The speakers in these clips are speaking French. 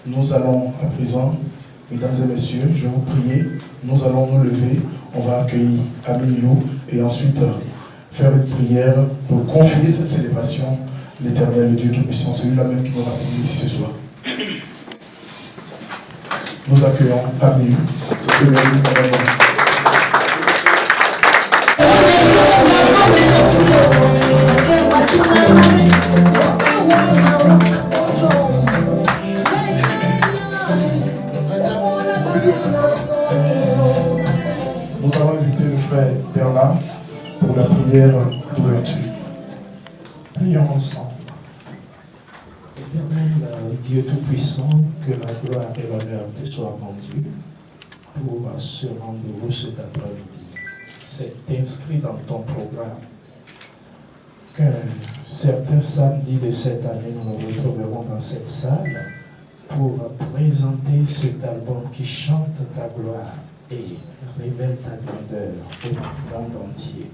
Nous allons à présent, mesdames et messieurs, je vais vous prier, nous allons nous lever, on va accueillir Amilou et ensuite faire une prière pour confier cette célébration l'Éternel, le Dieu Tout-Puissant, celui-là même qui nous rassemble ici ce soir. Nous accueillons Amilou, c'est celui-là qui nous rassemble. Nous allons inviter le frère Bernard pour la prière d'ouverture. Prions ensemble. Éternel Dieu Tout-Puissant, que la gloire et l'honneur te soient rendus pour ce rendez-vous cet après-midi. C'est inscrit dans ton programme qu'un certain samedi de cette année, nous nous retrouverons dans cette salle pour présenter cet album qui chante ta gloire et révèle ta grandeur au monde entier.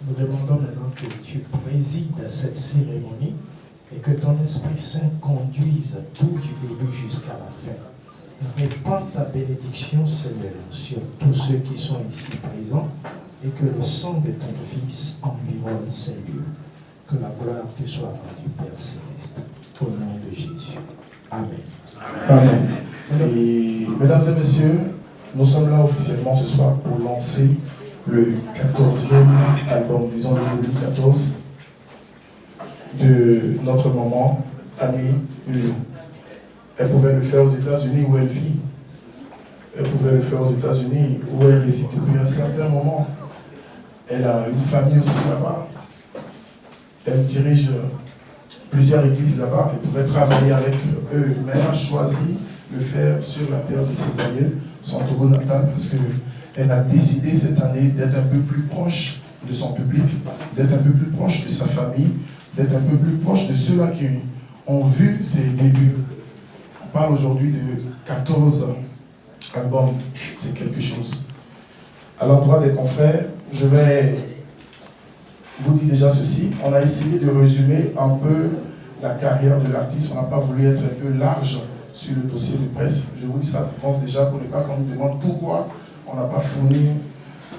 Nous demandons maintenant que tu présides à cette cérémonie et que ton Esprit Saint conduise tout du début jusqu'à la fin. Répands ta bénédiction, Seigneur, sur tous ceux qui sont ici présents et que le sang de ton Fils environne ces lieux. Que la gloire te soit rendue, Père Céleste, au nom de Jésus. Amen. Amen. Et mesdames et messieurs, nous sommes là officiellement ce soir pour lancer le 14e album, disons le volume 14 de notre maman Amilou. Elle pouvait le faire aux États-Unis où elle vit. Elle pouvait le faire aux États-Unis où elle réside depuis un certain moment. Elle a une famille aussi là-bas. Elle dirige plusieurs églises là-bas. Elle pouvait travailler avec eux, mais elle a choisi de le faire sur la terre de ses aïeux, son Togo natal, parce qu'elle a décidé cette année d'être un peu plus proche de son public, d'être un peu plus proche de sa famille, d'être un peu plus proche de ceux-là qui ont vu ses débuts. On parle aujourd'hui de 14 albums, c'est quelque chose. À l'endroit des confrères, je vais vous dire déjà ceci. On a essayé de résumer un peu la carrière de l'artiste. On n'a pas voulu être un peu large sur le dossier de presse. Je vous dis ça d'avance déjà pour ne pas qu'on nous demande pourquoi on n'a pas fourni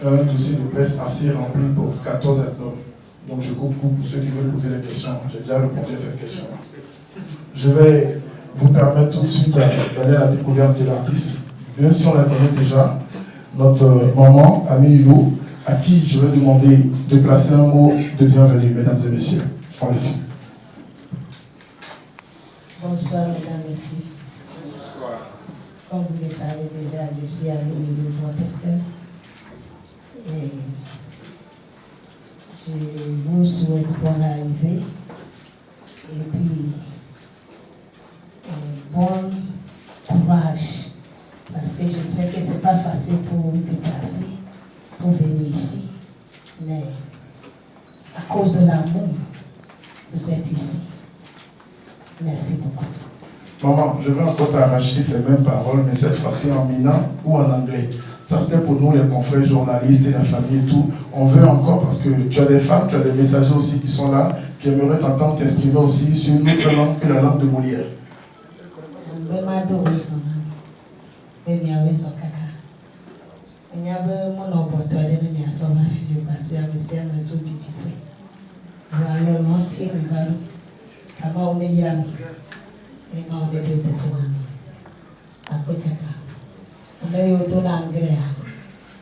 un dossier de presse assez rempli pour 14 albums. Donc je coupe pour ceux qui veulent poser des questions. J'ai déjà répondu à cette question. Je vais vous permettre tout de suite d'aller à la découverte de l'artiste. Même si on la connaît déjà, notre maman Amilou, à qui je vais demander de placer un mot de bienvenue, mesdames et messieurs. Allez-y. Bonsoir, mesdames et messieurs. Bonsoir. Comme vous le savez déjà, je suis Amilou Protestant. Et je vous souhaite bonne arrivée. Et puis, bon courage. Parce que je sais que ce n'est pas facile pour vous déplacer, pour venir ici. Mais à cause de l'amour, vous êtes ici. Merci beaucoup. Maman, je vais encore t'arracher ces mêmes paroles, mais cette fois-ci en mina ou en anglais. Ça, c'était pour nous, les confrères journalistes et la famille et tout. On veut encore, parce que tu as des femmes, tu as des messagers aussi qui sont là, qui aimeraient t'entendre t'exprimer aussi sur une autre langue que la langue de Molière.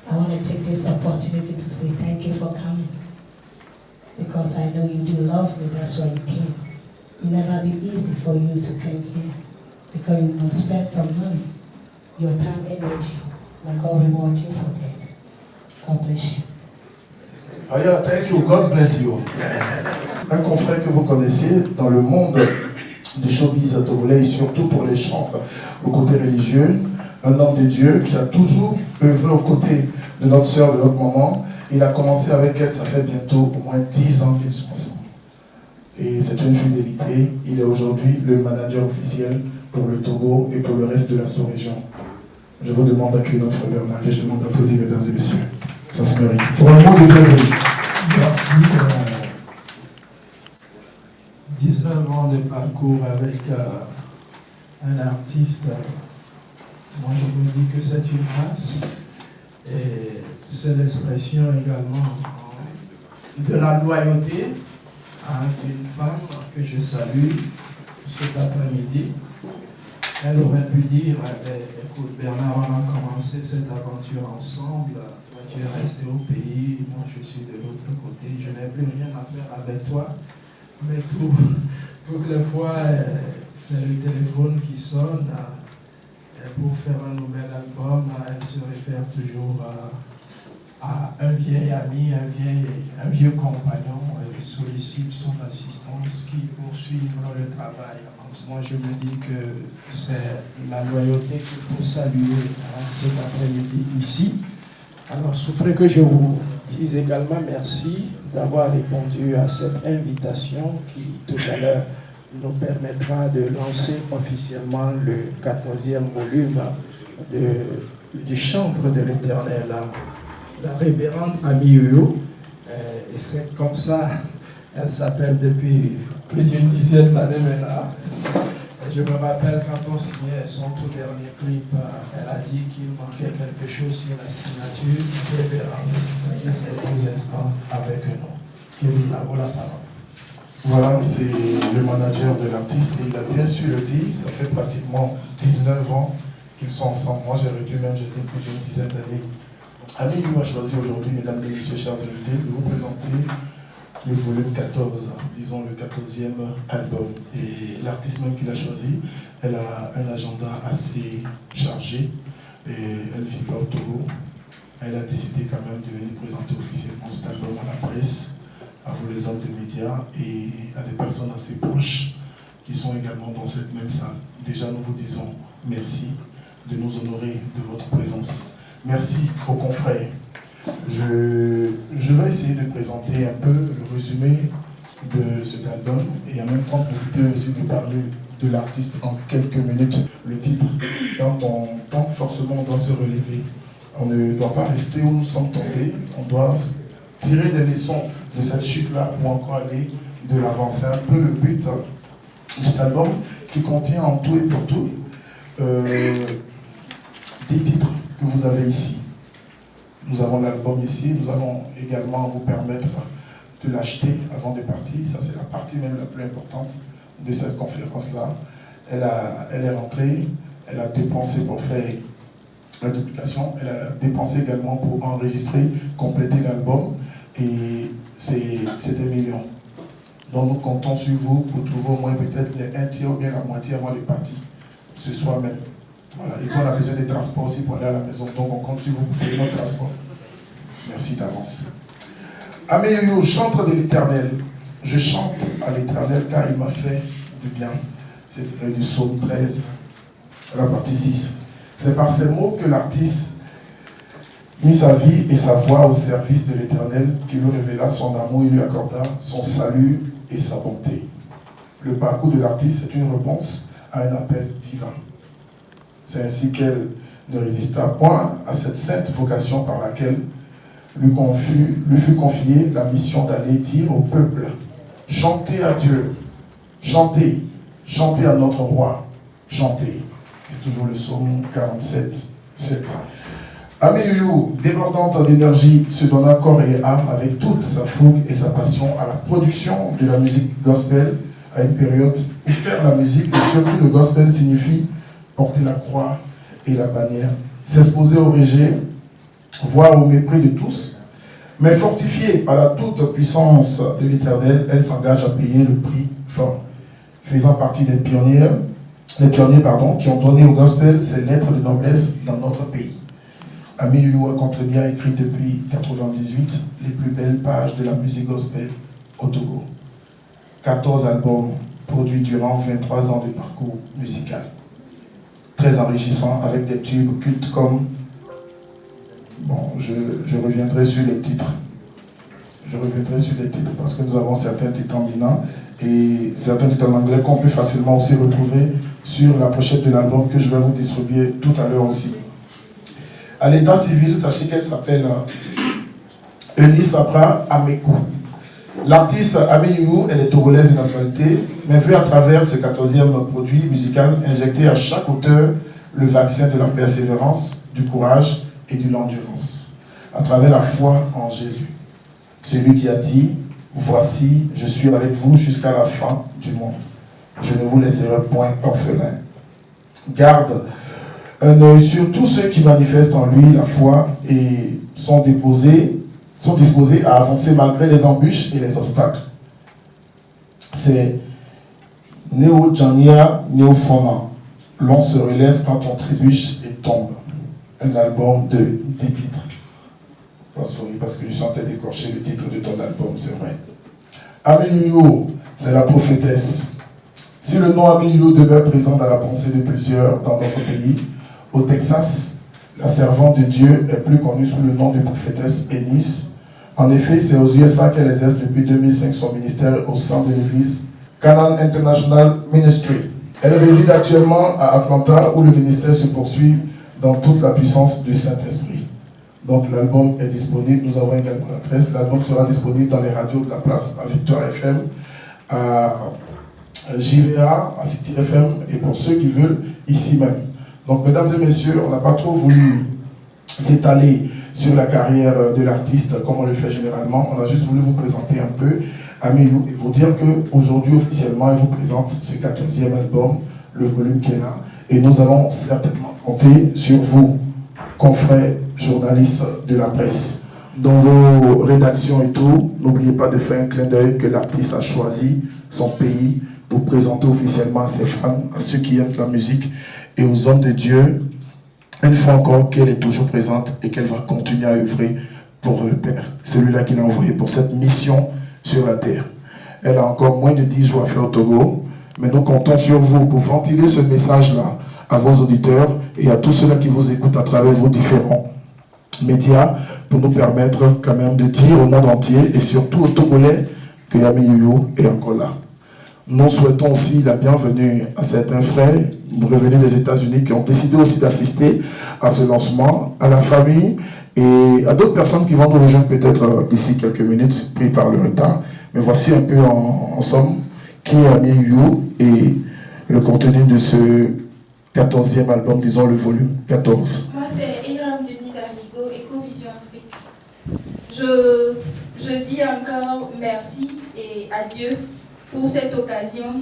I want to take this opportunity to say thank you for coming. Because I know you do love me, that's why you came. It never be easy for you to come here. Because you must spend some money, your time, energy, and God reward you for that. God bless you. Oh yeah, thank you. God bless you. Un confrère que vous connaissez dans le monde du showbiz togolais et surtout pour les chantres au côté religieux, un homme de Dieu qui a toujours œuvré aux côtés de notre sœur, de notre maman. Il a commencé avec elle, ça fait bientôt au moins 10 ans qu'ils sont ensemble. et c'est une fidélité. Il est aujourd'hui le manager officiel pour le Togo et pour le reste de la sous-région. Je vous demande d'accueillir notre frère Bernard et je demande d'applaudir, mesdames et messieurs. Ça se mérite. Pour un mot de bienvenue. Merci. 19 ans de parcours avec un artiste. Moi, je me dis que c'est une grâce. Et c'est l'expression également de la loyauté à une femme que je salue cet après-midi. Elle aurait pu dire, écoute Bernard, on a commencé cette aventure ensemble, toi tu es resté au pays, moi je suis de l'autre côté, je n'ai plus rien à faire avec toi. Mais toutes les fois, c'est le téléphone qui sonne. Pour faire un nouvel album, elle se réfère toujours à un vieil ami, un vieux compagnon, sollicite son assistance qui poursuit le travail. Moi, je me dis que c'est la loyauté qu'il faut saluer cet après-midi ici. Alors, souffrez que je vous dise également merci d'avoir répondu à cette invitation qui, tout à l'heure, nous permettra de lancer officiellement le 14e volume du chantre de l'Éternel, la révérende Ami Yoyo. Et c'est comme ça, elle s'appelle depuis plus d'une dizaine d'années maintenant. Et je me rappelle quand on signait son tout dernier clip, elle a dit qu'il manquait quelque chose sur la signature révérende. Et c'est quelques instants avec nous. Kevin, à vous la parole. Voilà, c'est le manager de l'artiste et il a bien su le dire, ça fait pratiquement 19 ans qu'ils sont ensemble. Moi j'aurais dû même jeter plus d'une dizaine d'années. Ami lui a choisi aujourd'hui, mesdames et messieurs, chers invités, de vous présenter le volume 14, disons le 14e album. Et l'artiste même qu'il a choisi, elle a un agenda assez chargé et elle ne vit pas au Togo. Elle a décidé quand même de venir présenter officiellement cet album à la presse, à vous les hommes de médias et à des personnes assez proches qui sont également dans cette même salle. Déjà, nous vous disons merci de nous honorer de votre présence. Merci aux confrères. Je vais essayer de présenter un peu le résumé de cet album et en même temps profiter aussi de parler de l'artiste en quelques minutes. Le titre, quand on tombe, forcément on doit se relever. On ne doit pas rester où nous sommes tombés, on doit tirer des leçons de cette chute-là pour encore aller de l'avant. C'est un peu le but de cet album qui contient en tout et pour tout 10 titres que vous avez ici. Nous avons l'album ici, nous allons également vous permettre de l'acheter avant de partir. Ça, c'est la partie même la plus importante de cette conférence-là. Elle est rentrée, elle a dépensé pour faire la duplication, elle a dépensé également pour enregistrer, compléter l'album. Et c'est des millions. Donc nous comptons sur vous pour trouver au moins peut-être un tiers ou bien la moitié avant de partir, ce soir même. Voilà. Et qu'on a besoin de transport aussi pour aller à la maison. Donc on compte sur vous pour payer notre transport. Merci d'avance. Ami Yoyo, chantre de l'Éternel. Je chante à l'Éternel car il m'a fait du bien. C'est tiré du psaume 13, la partie 6. C'est par ces mots que l'artiste mit sa vie et sa voix au service de l'Éternel, qui lui révéla son amour et lui accorda son salut et sa bonté. Le parcours de l'artiste est une réponse à un appel divin. C'est ainsi qu'elle ne résista point à cette sainte vocation par laquelle lui fut confiée la mission d'aller dire au peuple: chantez à Dieu, chantez, chantez à notre roi, chantez. C'est toujours le psaume 47, 7. Ami Yoyo, débordante d'énergie, se donna corps et âme avec toute sa fougue et sa passion à la production de la musique gospel à une période où faire la musique et surtout le gospel signifie porter la croix et la bannière, s'exposer au rejet, voire au mépris de tous, mais fortifiée par la toute puissance de l'Éternel, elle s'engage à payer le prix fort, faisant partie des pionniers qui ont donné au gospel ses lettres de noblesse dans notre pays. Ami Yoyo a contribué à écrire depuis 1998 les plus belles pages de la musique gospel au Togo. 14 albums produits durant 23 ans de parcours musical. Très enrichissant avec des tubes cultes comme... Bon, je reviendrai sur les titres. Je reviendrai sur les titres parce que nous avons certains titres en bilan et certains titres en anglais qu'on peut facilement aussi retrouver sur la pochette de l'album que je vais vous distribuer tout à l'heure aussi. À l'état civil, sachez qu'elle s'appelle Eunice Abra Amekou. L'artiste Ami Youlou, elle est togolaise de nationalité, mais veut à travers ce 14e produit musical injecter à chaque auteur le vaccin de la persévérance, du courage et de l'endurance, à travers la foi en Jésus. Celui qui a dit, voici, je suis avec vous jusqu'à la fin du monde. Je ne vous laisserai point orphelin. Garde un œil sur tous ceux qui manifestent en lui la foi et sont disposés à avancer malgré les embûches et les obstacles. C'est Neo Jania Neo Fona. L'on se relève quand on trébuche et tombe. Un album de 10 titres. Pas sourire parce que je suis en train d'écorcher le titre de ton album, c'est vrai. Aminuyo, c'est la prophétesse. Si le nom Aminuyo demeure présent dans la pensée de plusieurs dans notre pays, au Texas, la servante de Dieu est plus connue sous le nom de prophétesse Eunice. En effet, c'est aux USA qu'elle exerce depuis 2005 son ministère au sein de l'église Canaan International Ministry. Elle réside actuellement à Atlanta où le ministère se poursuit dans toute la puissance du Saint-Esprit. Donc l'album est disponible, nous avons également l'adresse. L'album sera disponible dans les radios de la place, à Victoire FM, à JVA, à City FM et pour ceux qui veulent, ici même. Donc mesdames et messieurs, on n'a pas trop voulu s'étaler sur la carrière de l'artiste comme on le fait généralement. On a juste voulu vous présenter un peu Amilou et vous dire qu'aujourd'hui officiellement, elle vous présente ce 14e album, le volume qui est là. Et nous allons certainement compter sur vous, confrères, journalistes de la presse. Dans vos rédactions et tout, n'oubliez pas de faire un clin d'œil que l'artiste a choisi son pays pour présenter officiellement à ses fans, à ceux qui aiment la musique et aux hommes de Dieu, une fois encore qu'elle est toujours présente et qu'elle va continuer à œuvrer pour le Père, celui-là qui l'a envoyé pour cette mission sur la terre. Elle a encore moins de 10 jours à faire au Togo, mais nous comptons sur vous pour ventiler ce message-là à vos auditeurs et à tous ceux-là qui vous écoutent à travers vos différents médias pour nous permettre quand même de dire au monde entier et surtout aux Togolais que Yami Youlou est encore là. Nous souhaitons aussi la bienvenue à certains frères revenus des États-Unis qui ont décidé aussi d'assister à ce lancement, à la famille et à d'autres personnes qui vont nous rejoindre peut-être d'ici quelques minutes, pris par le retard. Mais voici un peu en somme qui est Yami Youlou et le contenu de ce 14e album, disons le volume 14. Moi, c'est Hiram Denise Amigo, Ecovision Afrique. Je dis encore merci et adieu pour cette occasion.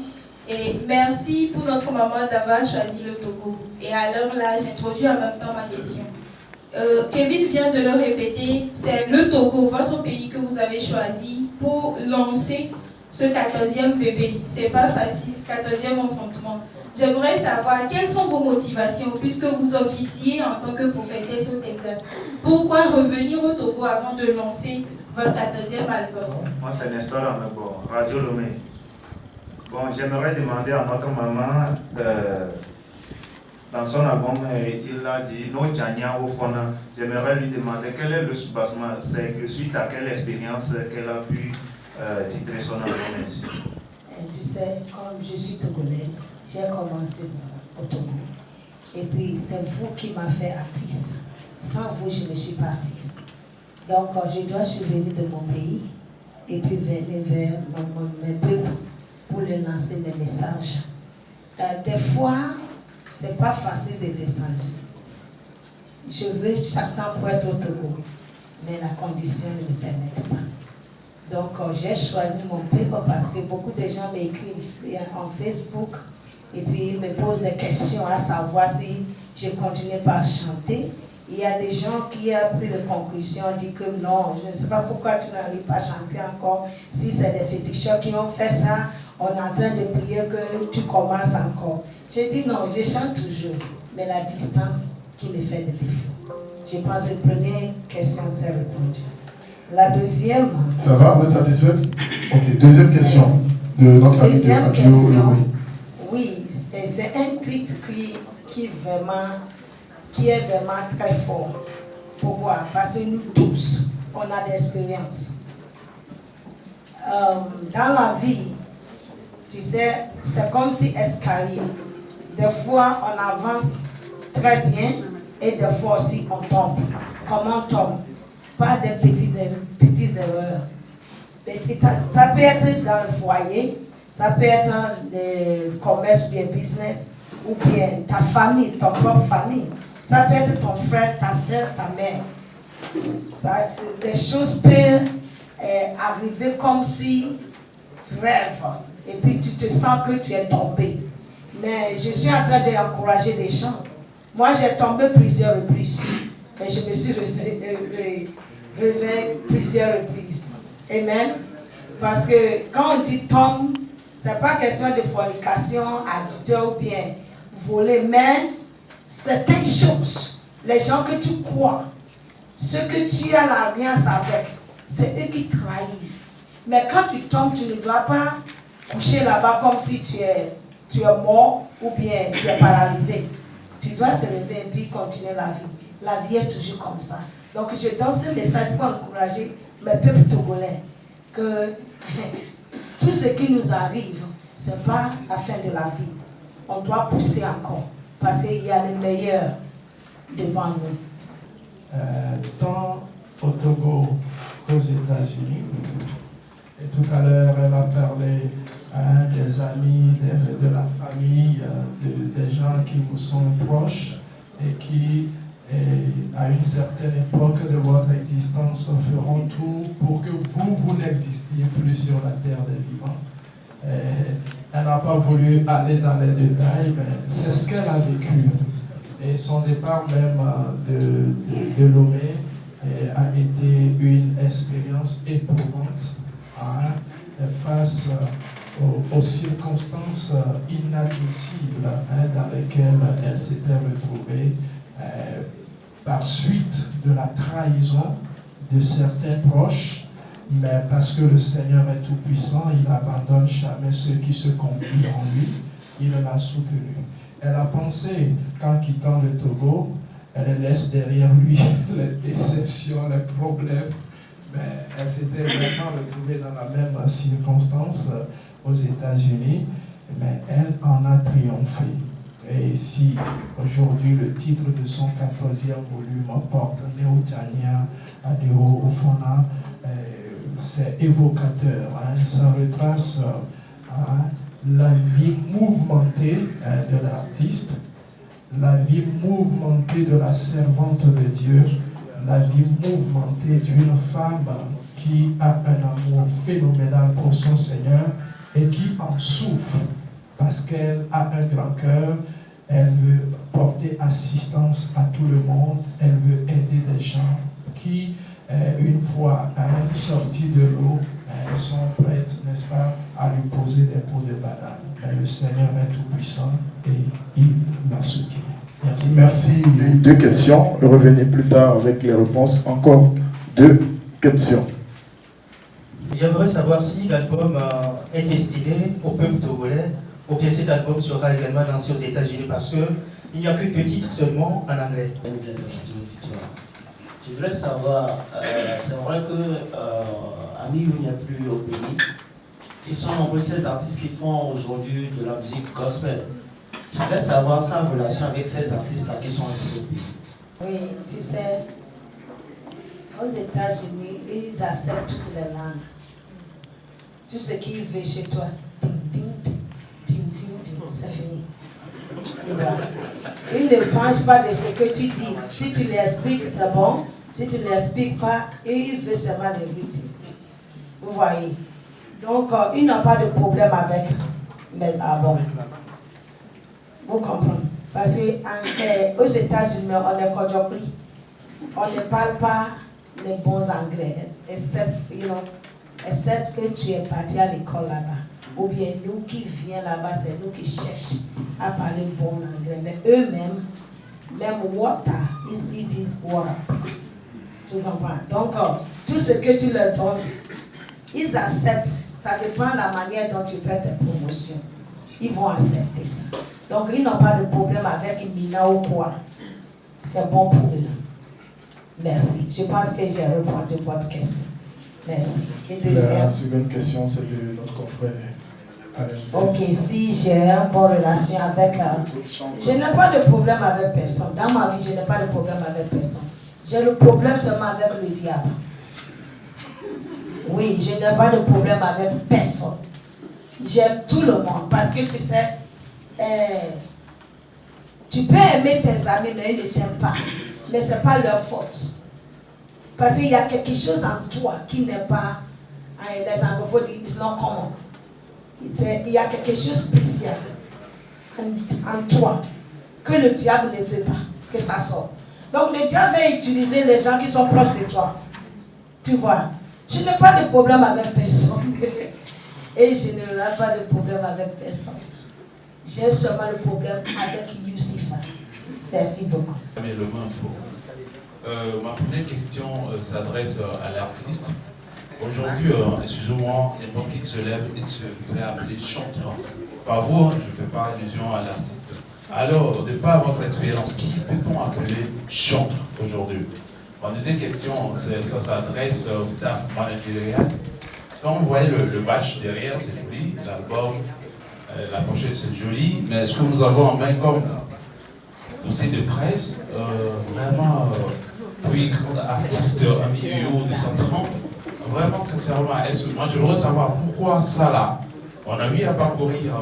Et merci pour notre maman d'avoir choisi le Togo. Et alors là, j'introduis en même temps ma question. Kevin vient de le répéter, c'est le Togo, votre pays que vous avez choisi pour lancer ce 14e bébé. C'est pas facile, 14e enfantement. J'aimerais savoir quelles sont vos motivations puisque vous officiez en tant que prophétesse au Texas. Pourquoi revenir au Togo avant de lancer votre 14e album? Moi, c'est Nestor Amego, Radio Lomé. Bon, j'aimerais demander à notre maman, dans son album, il a dit No Jania Ofona. J'aimerais lui demander quel est le soubassement. C'est que suite à quelle expérience qu'elle a pu titrer son album ainsi. Tu sais, comme je suis togolaise, j'ai commencé au Togo. Et puis, c'est vous qui m'avez fait artiste. Sans vous, je ne suis pas artiste. Donc, je suis venue de mon pays et puis venir vers mon pays pour le lancer mes messages. Des fois, ce n'est pas facile de descendre. Je veux chaque temps pour être au Togo, mais la condition ne me permet pas. Donc, j'ai choisi mon pays parce que beaucoup de gens m'écrivent en Facebook et puis ils me posent des questions à savoir si je continue par chanter. Il y a des gens qui ont pris de conclusion, disent que non, je ne sais pas pourquoi tu n'arrives pas à chanter encore. Si c'est des féticheurs qui ont fait ça, on est en train de prier que tu commences encore. J'ai dit non, je chante toujours, mais la distance qui me fait des défauts. Je pense que la première question s'est répondue. La deuxième... Ça va, vous êtes satisfait? Ok, deuxième question de notre ami de Radio Lomé. Oui, c'est un titre qui est vraiment très fort. Pourquoi? Parce que nous tous, on a de l'expérience. Dans la vie, Tu sais, c'est comme si escalier. Des fois, on avance très bien et des fois aussi, on tombe. Comment on tombe? Pas des petites erreurs. Ça peut être dans le foyer, ça peut être le commerce ou bien business, ou bien ta famille, ton propre famille. Ça peut être ton frère, ta soeur, ta mère. Les choses peuvent arriver comme si rêve. Et puis tu te sens que tu es tombé. Mais je suis en train d'encourager les gens. Moi, j'ai tombé plusieurs reprises. Mais je me suis réveillée plusieurs reprises. Amen. Parce que quand on dit tombe, ce n'est pas question de fornication, adultère ou bien voler, mais certaines choses, les gens que tu crois, ceux que tu as l'alliance avec, c'est eux qui trahissent. Mais quand tu tombes, tu ne dois pas coucher là-bas comme si tu es mort ou bien tu es paralysé. Tu dois se lever et puis continuer la vie. La vie est toujours comme ça. Donc je donne ce message pour encourager mes peuples togolais que tout ce qui nous arrive, ce n'est pas la fin de la vie. On doit pousser encore parce qu'il y a le meilleur devant nous. Tant au Togo qu'aux États-Unis, et tout à l'heure elle a parlé des amis, de la famille, des gens qui vous sont proches et qui, à une certaine époque de votre existence, feront tout pour que vous n'existiez plus sur la terre des vivants. Elle n'a pas voulu aller dans les détails, mais c'est ce qu'elle a vécu. Et son départ même de Lomé a été une expérience éprouvante face aux circonstances inadmissibles dans lesquelles elle s'était retrouvée par suite de la trahison de certains proches, mais parce que le Seigneur est tout-puissant, il n'abandonne jamais ceux qui se confient en lui, il l'a soutenu. Elle a pensé qu'en quittant le Togo, elle laisse derrière lui les déceptions, les problèmes, mais elle s'était vraiment retrouvée dans la même circonstance aux États-Unis, mais elle en a triomphé. Et si aujourd'hui le titre de son 14e volume porte Neo Tchania Adeo Ofona, c'est évocateur, ça retrace la vie mouvementée de l'artiste, la vie mouvementée de la servante de Dieu, la vie mouvementée d'une femme qui a un amour phénoménal pour son Seigneur et qui en souffre parce qu'elle a un grand cœur, elle veut porter assistance à tout le monde, elle veut aider des gens qui, une fois sortis de l'eau, sont prêtes, n'est-ce pas, à lui poser des pots de banane. Mais le Seigneur est tout-puissant et il la soutient. Merci. Merci. Deux questions. Revenez plus tard avec les réponses. Encore deux questions. J'aimerais savoir si l'album est destiné au peuple togolais ou bien cet album sera également lancé aux États-Unis parce qu'il n'y a que deux titres seulement en anglais. Je voudrais savoir, c'est vrai que Amiyou n'est plus au pays. Ils sont nombreux ces artistes qui font aujourd'hui de la musique gospel. Je voudrais savoir sa relation avec ces artistes-là qui sont restés au pays. Oui, tu sais, aux États-Unis, ils acceptent toutes les langues. Tout ce qui veut chez toi, c'est fini. Ils ne pensent pas de ce que tu dis. Si tu l'expliques, c'est bon. Si tu ne l'expliques pas, ils veulent seulement les dire. Vous voyez. Donc, ils n'ont pas de problème avec mes albums. Vous comprenez? Parce qu'aux États-Unis, on est cordopli. On ne parle pas les bons anglais, except que tu es parti à l'école là-bas. Ou bien nous qui viens là-bas, c'est nous qui cherchons à parler bon anglais. Mais eux-mêmes, même water, ils disent water. Tu comprends? Donc, tout ce que tu leur donnes, ils acceptent. Ça dépend de la manière dont tu fais tes promotions. Ils vont accepter ça. Donc, ils n'ont pas de problème avec Mina ou quoi. C'est bon pour eux. Merci. Je pense que j'ai répondu à votre question. Merci. Et la seconde question, c'est de notre confrère Ok, si j'ai une bonne relation avec... je n'ai pas de problème avec personne. Dans ma vie, je n'ai pas de problème avec personne. J'ai le problème seulement avec le diable. Oui, je n'ai pas de problème avec personne. J'aime tout le monde parce que tu sais, tu peux aimer tes amis, mais ils ne t'aiment pas. Mais ce n'est pas leur faute. Parce qu'il y a quelque chose en toi qui n'est pas, les anglophones disent, it's not common. Il y a quelque chose de spécial en toi que le diable ne veut pas, que ça sorte. Donc le diable va utiliser les gens qui sont proches de toi. Tu vois, je n'ai pas de problème avec personne. Et je n'aurai pas de problème avec personne. J'ai seulement le problème avec Lucifer. Merci beaucoup. Mais le main faux. Ma première question s'adresse à l'artiste. Aujourd'hui, excusez-moi, n'importe qui se lève et se fait appeler chanteur. Par vous, je ne fais pas allusion à l'artiste. Alors, de par votre expérience, qui peut-on appeler chanteur aujourd'hui? Ma deuxième question, ça s'adresse au staff managérial. Quand vous voyez le badge derrière, c'est joli, l'album, la pochette c'est joli, mais ce que nous avons en main comme dossier de presse, vraiment, puis artiste ami de 130, vraiment sincèrement, moi je voudrais savoir pourquoi ça là. On a mis à parcourir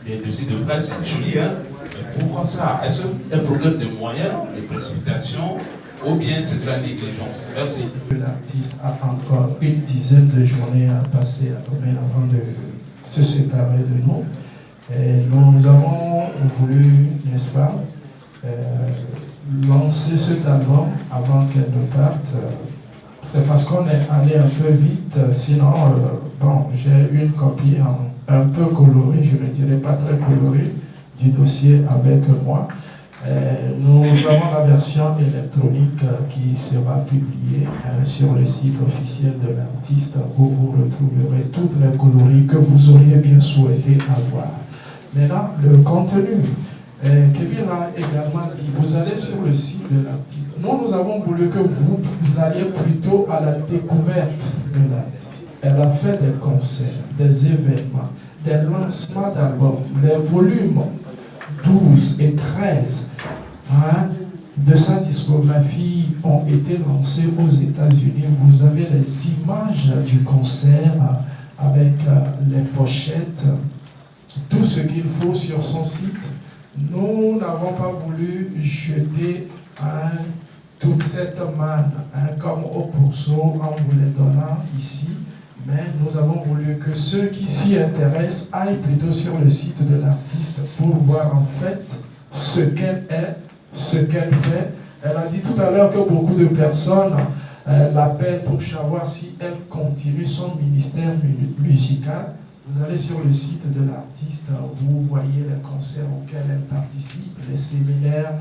des dossiers de presse, c'est joli, hein? Mais pourquoi ça? Est-ce un problème de moyens, de précipitation, ou bien c'est de la négligence? Merci. L'artiste a encore une dizaine de journées à passer avant de se séparer de nous. Et nous avons voulu, n'est-ce pas, lancer cet album avant qu'elle ne parte. C'est parce qu'on est allé un peu vite, sinon, bon, j'ai une copie un peu colorée, je ne dirais pas très colorée, du dossier avec moi. Nous avons la version électronique qui sera publiée sur le site officiel de l'artiste où vous retrouverez toutes les coloris que vous auriez bien souhaité avoir. Maintenant, le contenu. Kevin a également dit, vous allez sur le site de l'artiste. Nous avons voulu que vous alliez plutôt à la découverte de l'artiste. Elle a fait des concerts, des événements, des lancements d'albums, les volumes 12 et 13 de sa discographie ont été lancés aux États-Unis. Vous avez les images du concert avec les pochettes, tout ce qu'il faut sur son site. Nous n'avons pas voulu jeter toute cette manne comme au pourceau en vous les donnant ici, mais nous avons voulu que ceux qui s'y intéressent aillent plutôt sur le site de l'artiste pour voir en fait ce qu'elle est, ce qu'elle fait. Elle a dit tout à l'heure que beaucoup de personnes l'appellent pour savoir si elle continue son ministère musical. Vous allez sur le site de l'artiste, vous voyez les concerts auxquels elle participe, les séminaires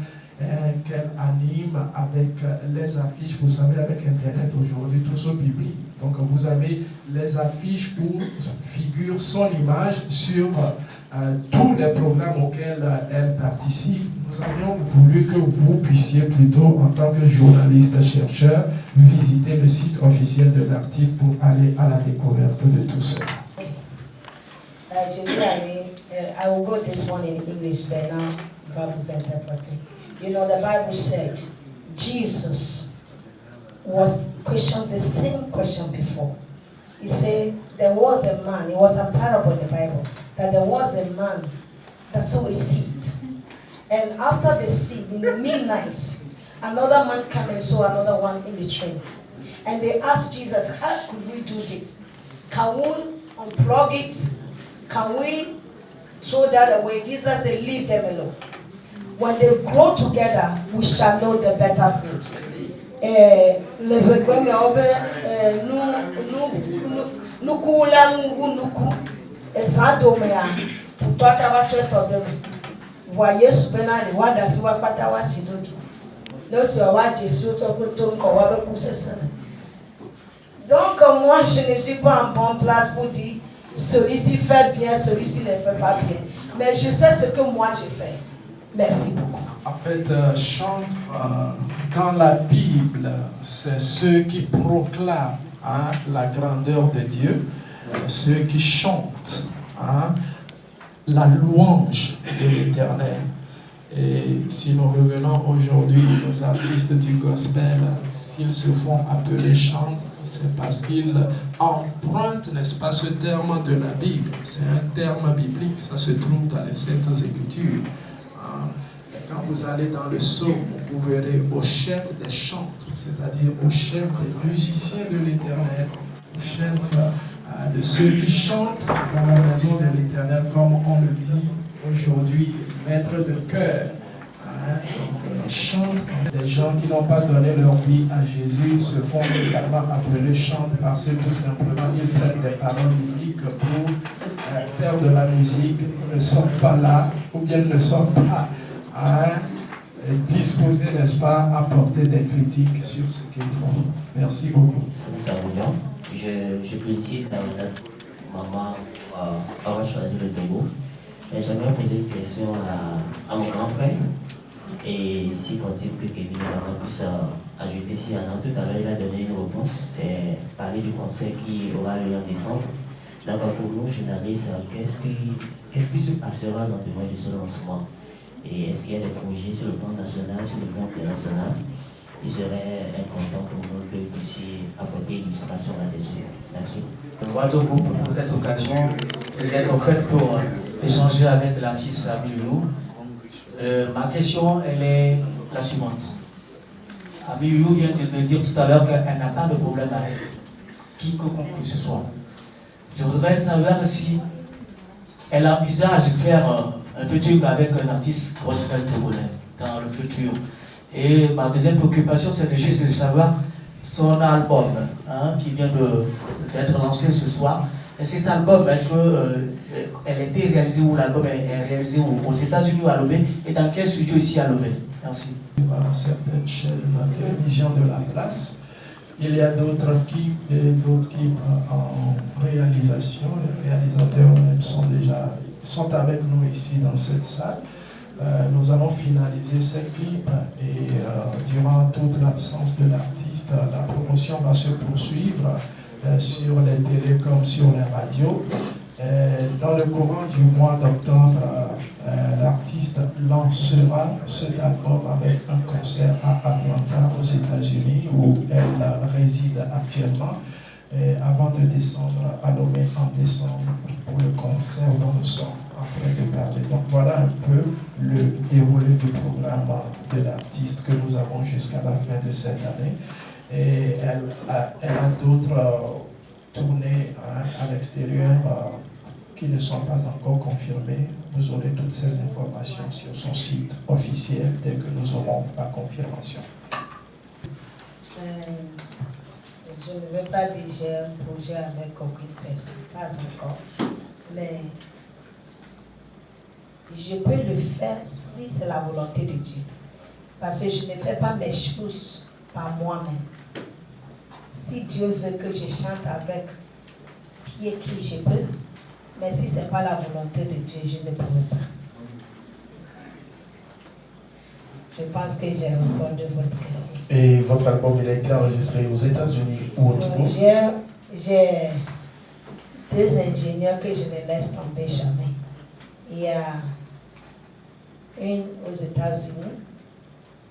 qu'elle anime avec les affiches. Vous savez, avec Internet aujourd'hui, tout se publie. Donc vous avez les affiches où figure son image sur tous les programmes auxquels elle participe. Nous avions voulu que vous puissiez plutôt, en tant que journaliste chercheur, visiter le site officiel de l'artiste pour aller à la découverte de tout cela. I will go this one in English, but now Bible's interpreting. You know, the Bible said Jesus was questioned the same question before. He said there was a man, it was a parable in the Bible, that there was a man that sowed a seed. And after the seed, in the midnight, another man came and saw another one in the tree. And they asked Jesus, how could we do this? Can we unplug it? Can we throw that away? Jesus said, leave them alone. When they grow together, we shall know the better fruit. Donc moi je ne suis pas en bonne place pour dire celui-ci fait bien, celui-ci ne fait pas bien. Mais je sais ce que moi j'ai fait. Merci beaucoup. En fait, chantre dans la Bible, c'est ceux qui proclament la grandeur de Dieu, ceux qui chantent hein, la louange de l'Éternel. Et si nous revenons aujourd'hui, nos artistes du gospel, s'ils se font appeler chantres, c'est parce qu'ils empruntent, n'est-ce pas, ce terme de la Bible. C'est un terme biblique, ça se trouve dans les Saintes Écritures. Quand vous allez dans le psaume, vous verrez au chef des chantres, c'est-à-dire au chef des musiciens de l'Éternel, au chef de ceux qui chantent dans la maison de l'Éternel, comme on le dit aujourd'hui, maître de chœur. Donc, chantent, des gens qui n'ont pas donné leur vie à Jésus se font également appeler chantent parce que tout simplement ils prennent des paroles bibliques pour faire de la musique, ne sont pas là, ou bien ne sont pas disposés, n'est-ce pas, à porter des critiques sur ce qu'ils font. Merci beaucoup. Je félicite maman avoir choisi le Togo. J'aimerais poser une question à mon grand frère. Et si possible que Kevin puisse ajouter s'il y en a. Tout à l'heure, il a donné une réponse. C'est parler du concert qui aura lieu en décembre. Donc pour nous, journalistes, qu'est-ce qui se passera dans le mois de ce lancement? Et est-ce qu'il y a des projets sur le plan national, sur le plan international? Il serait important pour nous que vous puissiez apporter une illustration là-dessus. Merci. Ouagadougou, pour cette occasion, vous êtes en fait pour échanger avec l'artiste Ami Loulou. Ma question, elle est la suivante. Ami Loulou vient de dire tout à l'heure qu'elle n'a pas de problème avec quiconque que ce soit. Je voudrais savoir si elle envisage de faire un featuring avec un artiste gospel togolais dans le futur. Et ma deuxième préoccupation, c'est juste de savoir son album qui vient d'être lancé ce soir. Et cet album, est-ce qu'elle a été réalisée où l'album est réalisé aux États-Unis ou à Lomé? Et dans quel studio ici à Lomé? Merci. Par certaines chaînes de télévision de la place. Il y a d'autres équipes et d'autres équipes en réalisation. Les réalisateurs sont avec nous ici dans cette salle. Nous allons finaliser cette clip et durant toute l'absence de l'artiste, la promotion va se poursuivre sur les télés comme sur les radios. Dans le courant du mois d'octobre, l'artiste lancera cet album avec un concert à Atlanta aux États-Unis où elle réside actuellement. Avant de descendre à Lomé en décembre pour le concert dont nous sommes en train de parler. Donc voilà un peu le déroulé du programme de l'artiste que nous avons jusqu'à la fin de cette année. Et elle a d'autres tournées à l'extérieur qui ne sont pas encore confirmées. Vous aurez toutes ces informations sur son site officiel dès que nous aurons la confirmation. Je ne veux pas dire que j'ai un projet avec aucune personne, pas encore. Mais je peux le faire si c'est la volonté de Dieu. Parce que je ne fais pas mes choses par moi-même. Si Dieu veut que je chante avec qui et qui je peux, mais si ce n'est pas la volonté de Dieu, je ne pourrai pas. Je pense que j'ai répondu à votre question. Et votre album, il a été enregistré aux États-Unis ou au Togo? J'ai deux ingénieurs que je ne laisse tomber jamais. Il y a une aux États-Unis,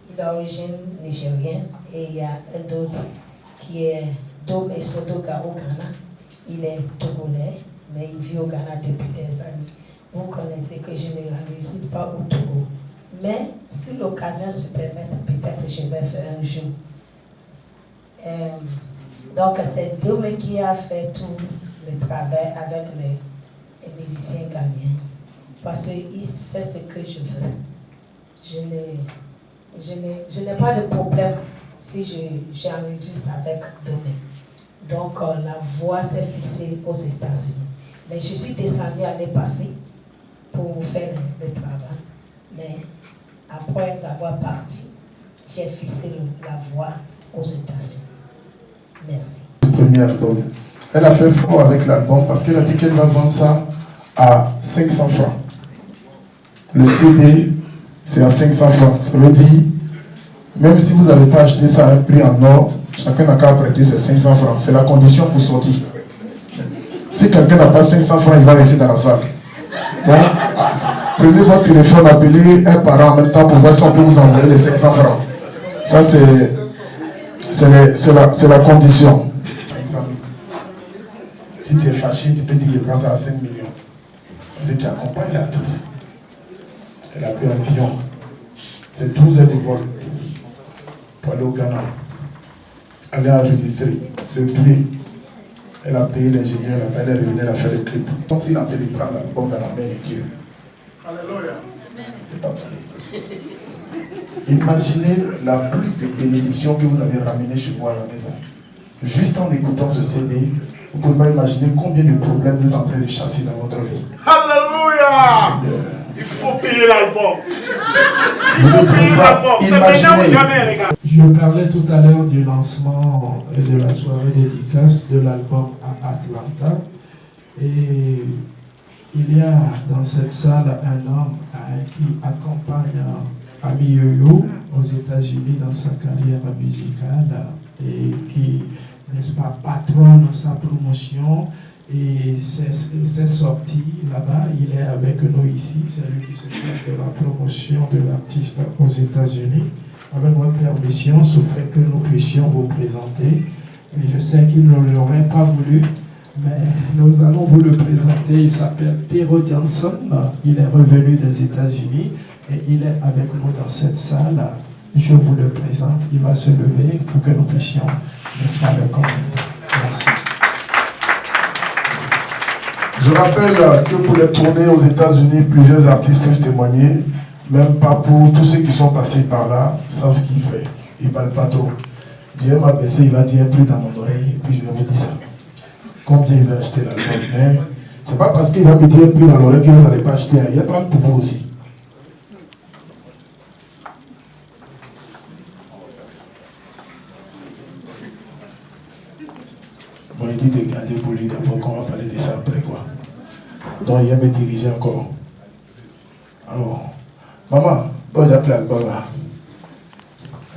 il est d'origine nigérienne, et il y a un autre qui est Dom et Sodoga au Ghana. Il est togolais, mais il vit au Ghana depuis des années. Vous connaissez que je ne réside pas au Togo. Mais si l'occasion se permet, peut-être je vais faire un jour. Donc c'est Dom qui a fait tout le travail avec les musiciens ghanéens. Parce qu'il sait ce que je veux. Je n'ai pas de problème si j'enregistre avec Domé. Donc la voix s'est fixée aux États-Unis. Mais je suis descendue l'année passée pour faire le travail. Mais après avoir parti, j'ai fixé la voix aux États-Unis. Merci. Premier album. Elle a fait fort avec l'album parce qu'elle a dit qu'elle va vendre ça à 500 francs. Le CD, c'est à 500 francs. Ça veut dire, même si vous n'avez pas acheté ça à un prix en or, chacun n'a qu'à prêter ses 500 francs. C'est la condition pour sortir. Si quelqu'un n'a pas 500 francs, il va rester dans la salle. Donc, prenez votre téléphone, appelez un parent en même temps pour voir si on peut vous envoyer les 500 francs. Ça, c'est la condition. 500 000. Si tu es fâché, tu peux dire je prends ça à 5 millions. Parce que tu accompagnes l'artiste. Elle a pris un avion. C'est 12 heures de vol pour aller au Ghana. Elle a enregistré le billet. Elle a payé l'ingénieur, elle est revenue, elle a fait le clip. Comme s'il a en train de prendre l'album dans la main de Dieu. Alléluia. Je n'ai pas parlé. Imaginez la pluie de bénédictions que vous allez ramener chez vous à la maison. Juste en écoutant ce CD, vous ne pouvez pas imaginer combien de problèmes vous êtes en train de chasser dans votre vie. Alléluia. Il faut payer l'album. Vous ne pouvez pas imaginer. Je parlais tout à l'heure du lancement et de la soirée dédicace de l'album à Atlanta. Et il y a dans cette salle un homme qui accompagne Ami Yo-Yo aux États-Unis dans sa carrière musicale et qui, n'est-ce pas, patronne sa promotion. Et c'est sorti là-bas, il est avec nous ici, c'est lui qui se charge de la promotion de l'artiste aux États-Unis. Avec votre permission, sous fait que nous puissions vous présenter. Et je sais qu'il ne l'aurait pas voulu, mais nous allons vous le présenter. Il s'appelle Pero Johnson, il est revenu des États-Unis et il est avec nous dans cette salle. Je vous le présente, il va se lever pour que nous puissions, n'est-ce pas, le connaître. Merci. Je rappelle que pour les tournées aux États-Unis, plusieurs artistes peuvent témoigner, même pas pour tous ceux qui sont passés par là, savent ce qu'il fait. Il ne parle pas trop. Je vais m'abaisser, il va dire un prix dans mon oreille, et puis je vais vous dire ça. Combien il va acheter l'album? Mais ce n'est pas parce qu'il va me dire un prix dans l'oreille que vous n'allez pas acheter. Il y a plein pour vous aussi. Bon, il dit de garder pour lui d'abord, qu'on va parler de ça après quoi. Donc il va me diriger encore. Alors, maman, bon, j'ai appelé l'album là.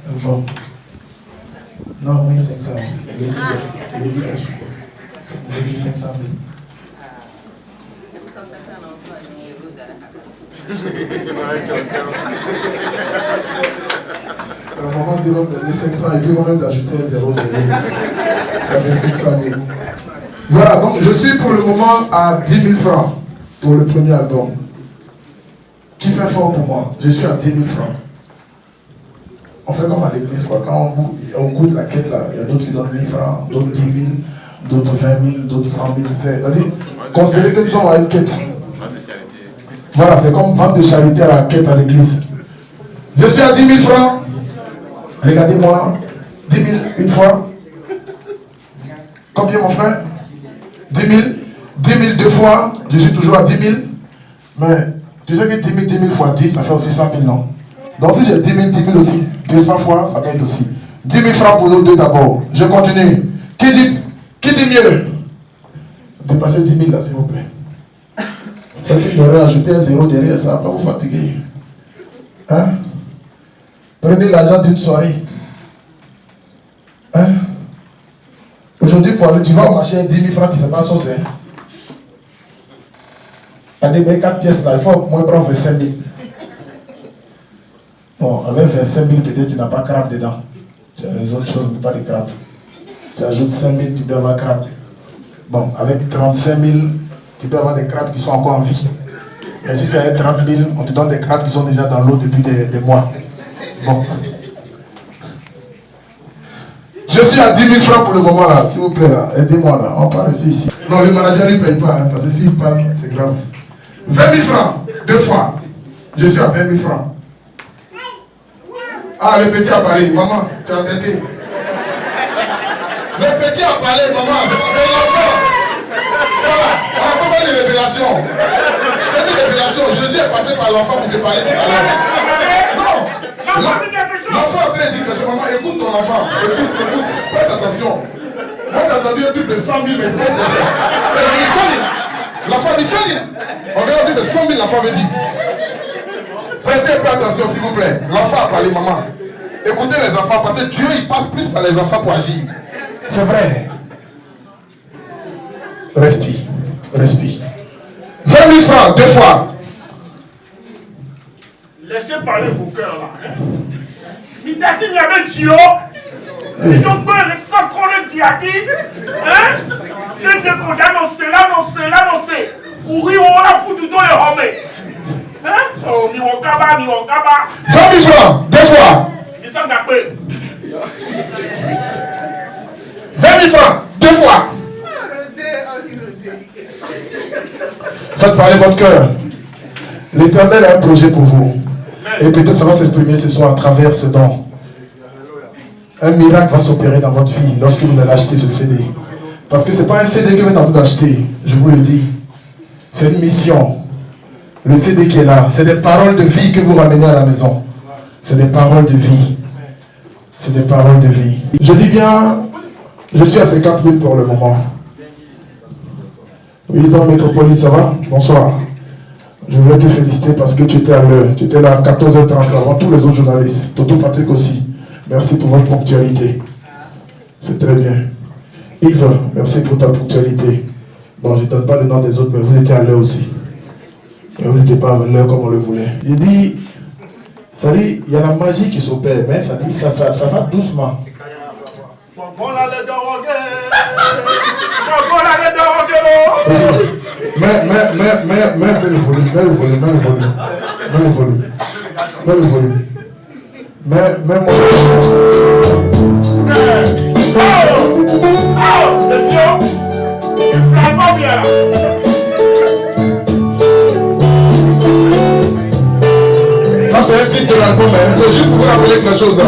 Album. Non, oui, 500 000. Il a dit que je suis bon. Il a dit 500 000. La maman dit on va donner 500 et puis on va même d'ajouter un zéro derrière. Ça fait 500 000. Voilà, donc je suis pour le moment à 10 000 francs pour le premier album. Qui fait fort pour moi? Je suis à 10 000 francs. On fait comme à l'église, quoi. Quand on goûte la quête, là, il y a d'autres qui donnent 1000 francs, d'autres 10 000, d'autres 20 000, d'autres 100 000. C'est-à-dire, considérez que nous sommes à une quête. Voilà, c'est comme vente de charité à la quête à l'église. Je suis à 10 000 francs. Regardez-moi. 10 000 une fois. Combien, mon frère? 10 000. 10 000 deux fois. Je suis toujours à 10 000. Mais tu sais que 10 000 fois 10, ça fait aussi 100 000, non? Donc si j'ai 10 000 aussi, 200 fois, ça peut être aussi. 10 000 francs pour nous deux d'abord. Je continue. Qui dit mieux? Dépassez 10 000 là, s'il vous plaît. Faut-il devrait ajouter un zéro derrière, ça va pas vous fatiguer. Hein? Prenez l'argent d'une soirée. Hein? Aujourd'hui, pour aller, tu vas au marché 10 000 francs, tu ne fais pas sauce. Hein? Tu as des 4 pièces là, il faut au moins prendre 25 000. Bon, avec 25 000, peut-être tu n'as pas crabe dedans. Tu as les autres choses, mais pas de crabe. Tu ajoutes 5 000, tu peux avoir crabe. Bon, avec 35 000, tu peux avoir des crabes qui sont encore en vie. Mais si c'est avec 30 000, on te donne des crabes qui sont déjà dans l'eau depuis des mois. Bon. Je suis à 10 000 francs pour le moment là, s'il vous plaît là. Aidez-moi là, on va rester ici. Non, le manager ne paye pas, hein, parce que s'il parle, c'est grave. 20 000 francs, deux fois. Je suis à 20 000 francs. Ah, le petit a parlé, maman, tu as embêté. Le petit a parlé, maman, c'est l'enfant. Ça va, on n'a pas fait de révélation. C'est une révélation. Jésus est passé par l'enfant pour te parler tout à l'heure. Non, l'enfant après dit que maman, écoute ton enfant. Écoute, prête attention. Moi j'ai entendu un truc de 100 000, mais c'est pas vrai. Il dit 100 000. L'enfant dit 100 000. On dit c'est 100 000, l'enfant veut dire. Prêtez pas attention s'il vous plaît. L'enfant a parlé, maman. Écoutez les enfants, parce que Dieu il passe plus par les enfants pour agir. C'est vrai. Respire. Respire. 20 000 francs, 2 fois. Laissez parler vos cœurs là. Midati Miabe Gio. Ils ont peur de 100 le diadi. C'est de quoi annoncé. Ouri ora pour tout le homme. Oh, miwokaba. 20 000 francs, 2 fois. 20 000 francs, 2 fois. Faites parler votre cœur. L'Éternel a un projet pour vous. Et peut-être ça va s'exprimer ce soir à travers ce don. Un miracle va s'opérer dans votre vie lorsque vous allez acheter ce CD. Parce que ce n'est pas un CD que vous êtes en train d'acheter, je vous le dis. C'est une mission. Le CD qui est là, c'est des paroles de vie que vous ramenez à la maison. C'est des paroles de vie. C'est des paroles de vie. Je dis bien, je suis à 50 000 pour le moment. Wisdom Métropolis, ça va? Bonsoir. Je voulais te féliciter parce que tu étais à l'heure. Tu étais là à 14h30 avant tous les autres journalistes. Toto Patrick aussi. Merci pour votre ponctualité. C'est très bien. Yves, merci pour ta ponctualité. Bon, je ne donne pas le nom des autres, mais vous étiez à l'heure aussi. Mais vous n'étiez pas à l'heure comme on le voulait. Il dit, ça dit, il y a la magie qui s'opère, mais ça dit, ça va doucement. Mais un peu le volume. Mais moi. Ça c'est un titre de l'album, hein. C'est juste pour vous rappeler quelque chose.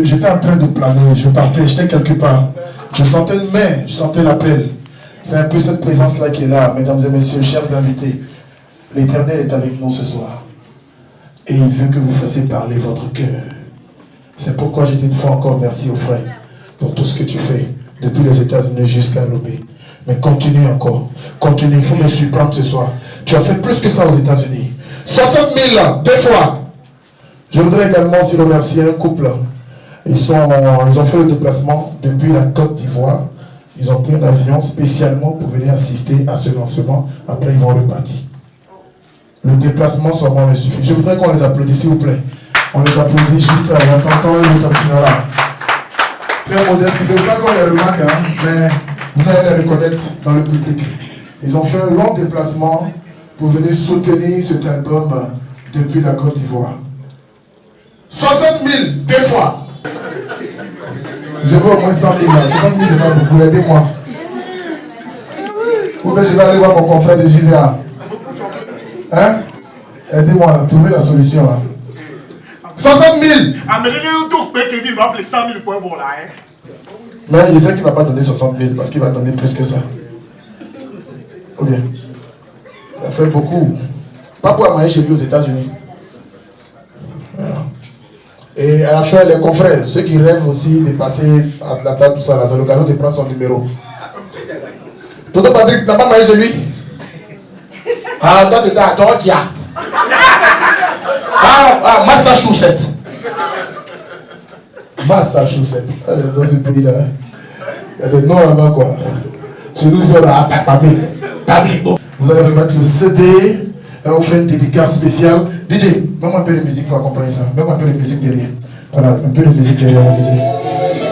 J'étais en train de planer, je partais, j'étais quelque part. Je sentais une main, je sentais l'appel. C'est un peu cette présence-là qui est là, mesdames et messieurs, chers invités. L'Éternel est avec nous ce soir. Et il veut que vous fassiez parler votre cœur. C'est pourquoi je dis une fois encore merci aux frères pour tout ce que tu fais, depuis les États-Unis jusqu'à Lomé. Mais continue encore, continue, il faut me surprendre ce soir. Tu as fait plus que ça aux États-Unis. 60 000, 2 fois. Je voudrais également aussi remercier un couple. Ils ont fait le déplacement depuis la Côte d'Ivoire. Ils ont pris un avion spécialement pour venir assister à ce lancement. Après, ils vont repartir. Le déplacement seulement me suffit. Je voudrais qu'on les applaudisse, s'il vous plaît. On les applaudit juste en entendant le continent là. Très modeste. Il ne faut pas qu'on les remarque, hein, mais vous allez les reconnaître dans le public. Ils ont fait un long déplacement pour venir soutenir cet album depuis la Côte d'Ivoire. 60 000, 2 fois. Je veux au moins 100 000. 60 000, c'est pas beaucoup. Aidez-moi. Ou bien je vais aller voir mon confrère de JVA. Hein? Aidez-moi là. Trouvez la solution là. 60 000. Mais je sais qu'il ne va pas donner 60 000 parce qu'il va donner plus que ça. Ou bien? Il a fait beaucoup. Pas pour amailler chez lui aux États-Unis. Voilà. Et à la fin, les confrères, ceux qui rêvent aussi de passer à Atlanta, tout ça, c'est l'occasion de prendre son numéro. Tonton Patrick, n'a pas marié chez lui? Ah, toi, tu étais à Georgia. Ah, Massachusetts. Massachusetts. Dans ce pays-là, il y a des noms là-bas, quoi. Chez nous, ils sont là, Atapamé, Tablibo. Vous allez remettre le CD. On fait une dédicace spéciale. DJ, mets-moi un peu de musique pour accompagner ça. Mets-moi un peu de musique derrière. Voilà, un peu de musique derrière, mon DJ.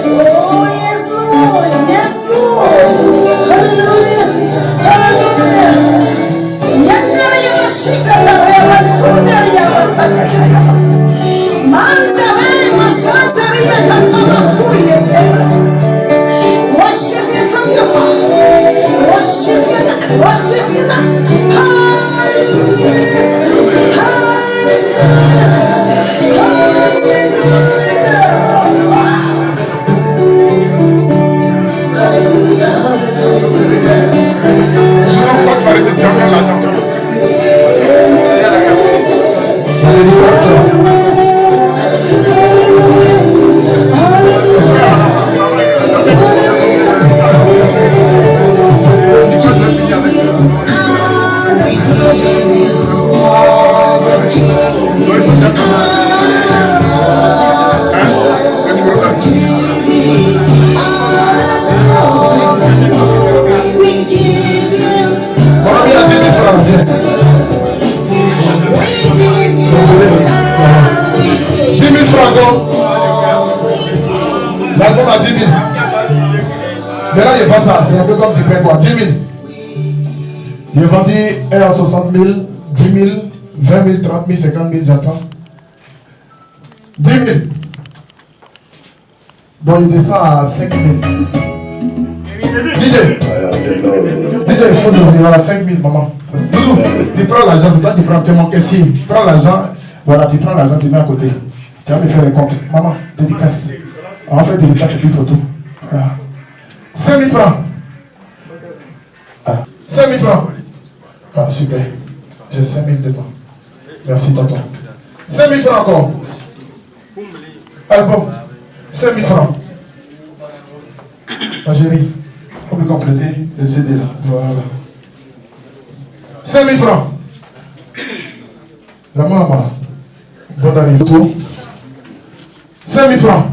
Oh, yes, Lord. Yes, Lord. Hallelujah. Hallelujah. Yandaria Mashika Tarewa Tundaria Masakataya. Mandare Masataria Katama Kuriya. Worship Him from your heart. Worship Him. Worship Him. Hallelujah. Hallelujah. L'album à 10 000. Maintenant, il n'y a pas ça. C'est un peu comme tu payes quoi. 10 000. Il est vendu 1 à 60 000, 10 000, 20 000, 30 000, 50 000, j'attends. 10 000. Bon, il descend à 5 000. DJ, il faut nous à 5 000, maman. Tu prends l'argent, c'est toi qui prends. Tu es mon caissier. Prends l'argent. Voilà, tu prends l'argent, tu mets à côté. Tu vas me faire les comptes. Maman, dédicace. On va faire dédicace et puis photo. Voilà. 5 000 francs. Ah. 5 000 francs. Ah, super. J'ai 5 000 dedans. Merci, tonton. 5 000 francs encore. Album. 5 000 francs. Ma chérie, on peut compléter le CD là. Voilà. 5 000 francs. La maman. Bonne arrivée. 5 000 francs.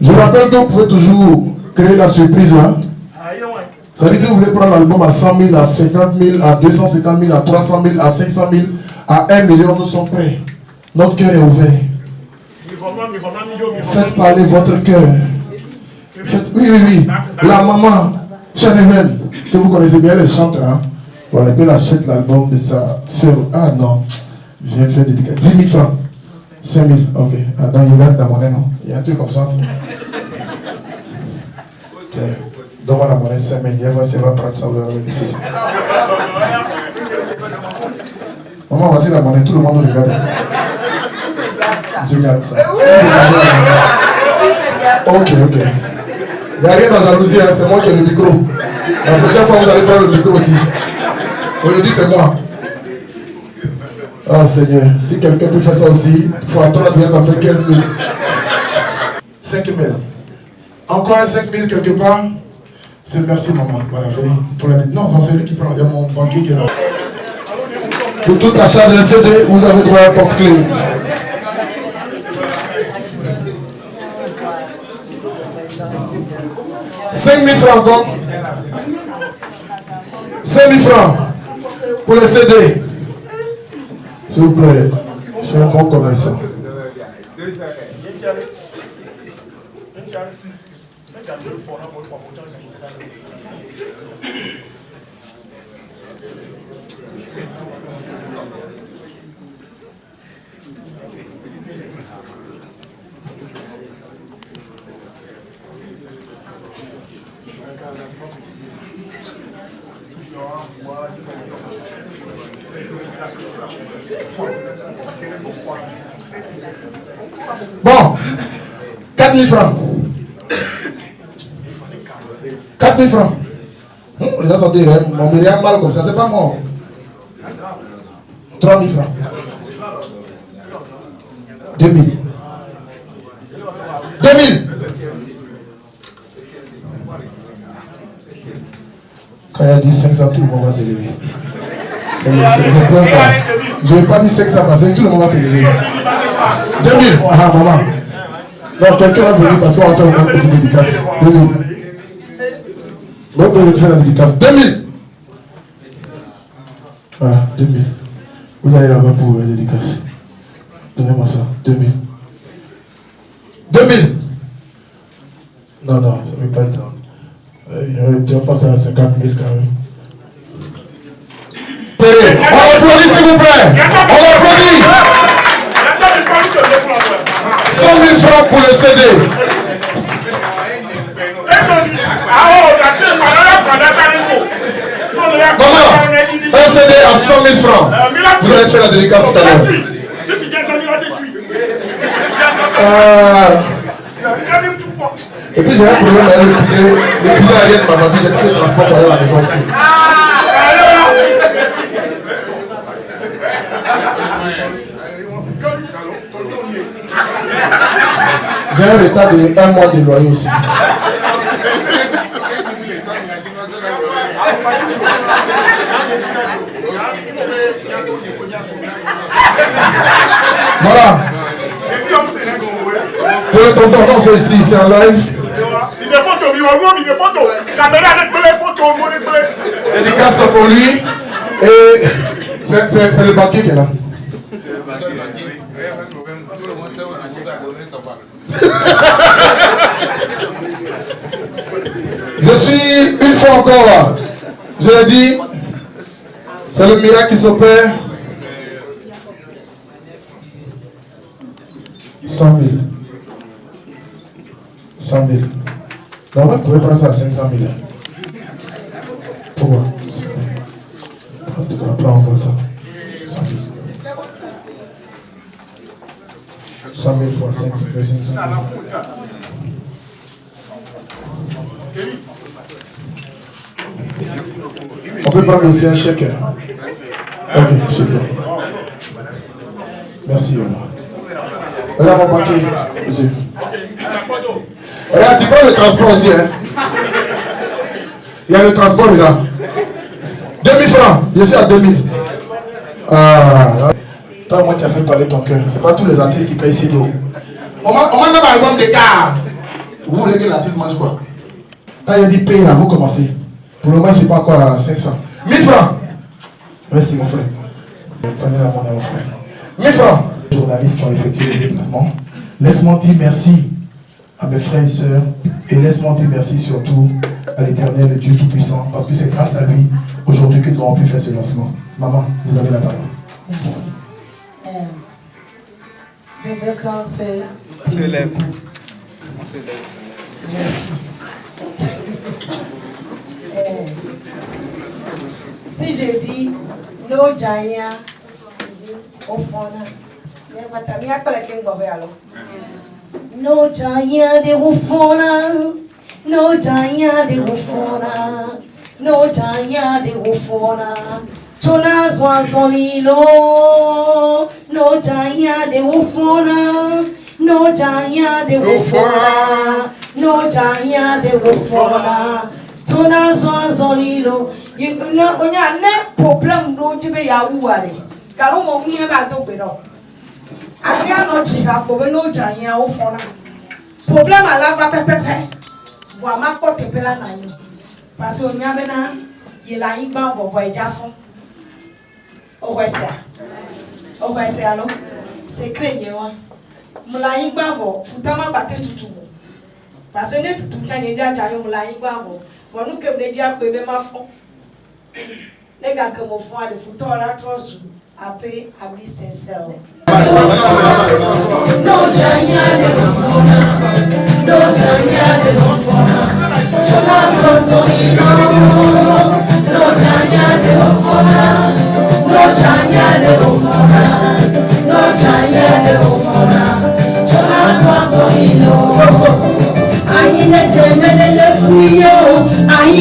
Je rappelle que vous pouvez toujours créer la surprise là. Ça veut dire si vous voulez prendre l'album à 100 000, à 50 000, à 250 000, à 300 000, à 500 000, à 1 million, nous sommes prêts. Notre cœur est ouvert. Faites parler votre cœur. Oui. La maman, Chanel, que vous connaissez bien, elle chante. Hein? Voilà, elle achète l'album de sa soeur. Ah non, je viens de faire dédicace. 10 000 francs. 5 000, ok. Attends, il y a de la monnaie, non? Il y a un truc comme ça. Tiens, donne-moi la monnaie 5 000. Elle va prendre ça. C'est ça. Maman, voici la monnaie. Tout le monde regarde. Je regarde ça. Ok. Il n'y a rien à jalousie, hein? C'est moi qui ai le micro. La prochaine fois, vous allez prendre le micro aussi. Aujourd'hui, c'est moi. Ah Seigneur, si quelqu'un peut faire ça aussi, il faut attendre, ça fait 15 000. 5 000. Encore un 5 000 quelque part. C'est merci maman. Voilà, pour la... Non, c'est lui qui prend. Il y a mon banquier qui est là. Pour tout achat de CD, vous avez droit à un porte-clé. « 5 000 francs encore. 5 000 francs pour les CD. S'il vous plaît, c'est un bon commerçant. Bon, 4 000 francs. 4 000 francs. Les gens sont dit, mon Myriam mal comme ça, c'est pas mort. 3 000 francs. 2 000. 2 000. Quand il a dit 500, tout le monde va se lever. Je n'ai pas dit 500 parce que tout le monde va se lever. 2 000. Ah, maman. Donc, quelqu'un va venir parce qu'on va faire une petite dédicace. 2 000. Donc, vous pouvez faire la dédicace. 2 000. Voilà, 2 000. Vous allez là-bas pour la dédicace. Donnez-moi ça. 2 000. 2 000. Non, ça ne veut pas être. Tu vas passer à 50 000 quand même. On applaudit s'il vous plaît. On applaudit. 100 000 francs pour le CD. Maman, un CD à 100 000 francs. Vous allez faire la dédicace tout à l'heure. Et puis j'ai un problème avec le poulet Ariel m'a vendu, j'ai pas de transport pour aller à la maison aussi. J'ai un retard de 1 mois de loyer aussi. Voilà. Pour le tonton, non, c'est ici, c'est en live. Dédicace pour lui. Et c'est le banquier qui est là. Je suis une fois encore là. Je l'ai dit, c'est le miracle qui s'opère. 100 000. 100 000. Donc, vous pouvez prendre ça à 500 000. Pourquoi? Après, on voit ça. 100 000. 100 000 fois 5, ça fait 500 000. On peut prendre aussi un chèque. Ok, super. Merci, Yoma. Regarde mon banquier, monsieur. Regarde, tu prends le transport aussi, hein. Il y a le transport là. 2 000 francs, je suis à 2 000. Ah, toi, moi, tu as fait parler ton cœur. C'est pas tous les artistes qui payent ici d'eau. On m'a même un album de gars. Vous voulez que l'artiste mange quoi? Quand il a dit paye là, vous commencez. Pour le moment, je ne sais pas quoi à 500. 1000 francs. Merci, mon frère. Prenez la monnaie, mon frère. 1000 francs. Les journalistes qui ont effectué le déplacement. Laisse-moi dire merci à mes frères et sœurs. Et laisse-moi dire merci surtout à l'Éternel, le Dieu Tout-Puissant. Parce que c'est grâce à lui aujourd'hui que nous avons pu faire ce lancement. Maman, vous avez la parole. Merci. Je veux qu'on se lève. On se lève. Merci. Si je dis no giant au fond, no giant de Wufona, no giant de Wufona, no giant de Wufona. Tuna Zwazolino, no giant de Wufona, no giant de Wufona, no giant de Wufona. Tuna Zwazolino. On y a un problème de Yahouane. Car on n'y a pas de pédant. Adrien Nochira, pour no giant au fond. Problème à la va pépé. Voilà ma porte pela naï. Parce qu'on y a maintenant, il a eu ban vos voyages à fond. Au Wessia, alors, c'est craignant. Moulaï Bavo, Futama batté tout. Parce que nous tout le temps, il y a déjà eu Moulaï Bavo. Bon, nous que les diables bébé ma fond. Les gars comme au fond de foutre la trosse à paix à vie sincère. No giant de Wufona, no giant de Wufona. Tuna Zwazolino, no giant de Wufona, no giant de Wufona, no giant de Wufona. Tuna Zwazolino. Aïe, ne t'aime, ne le fouille, aïe.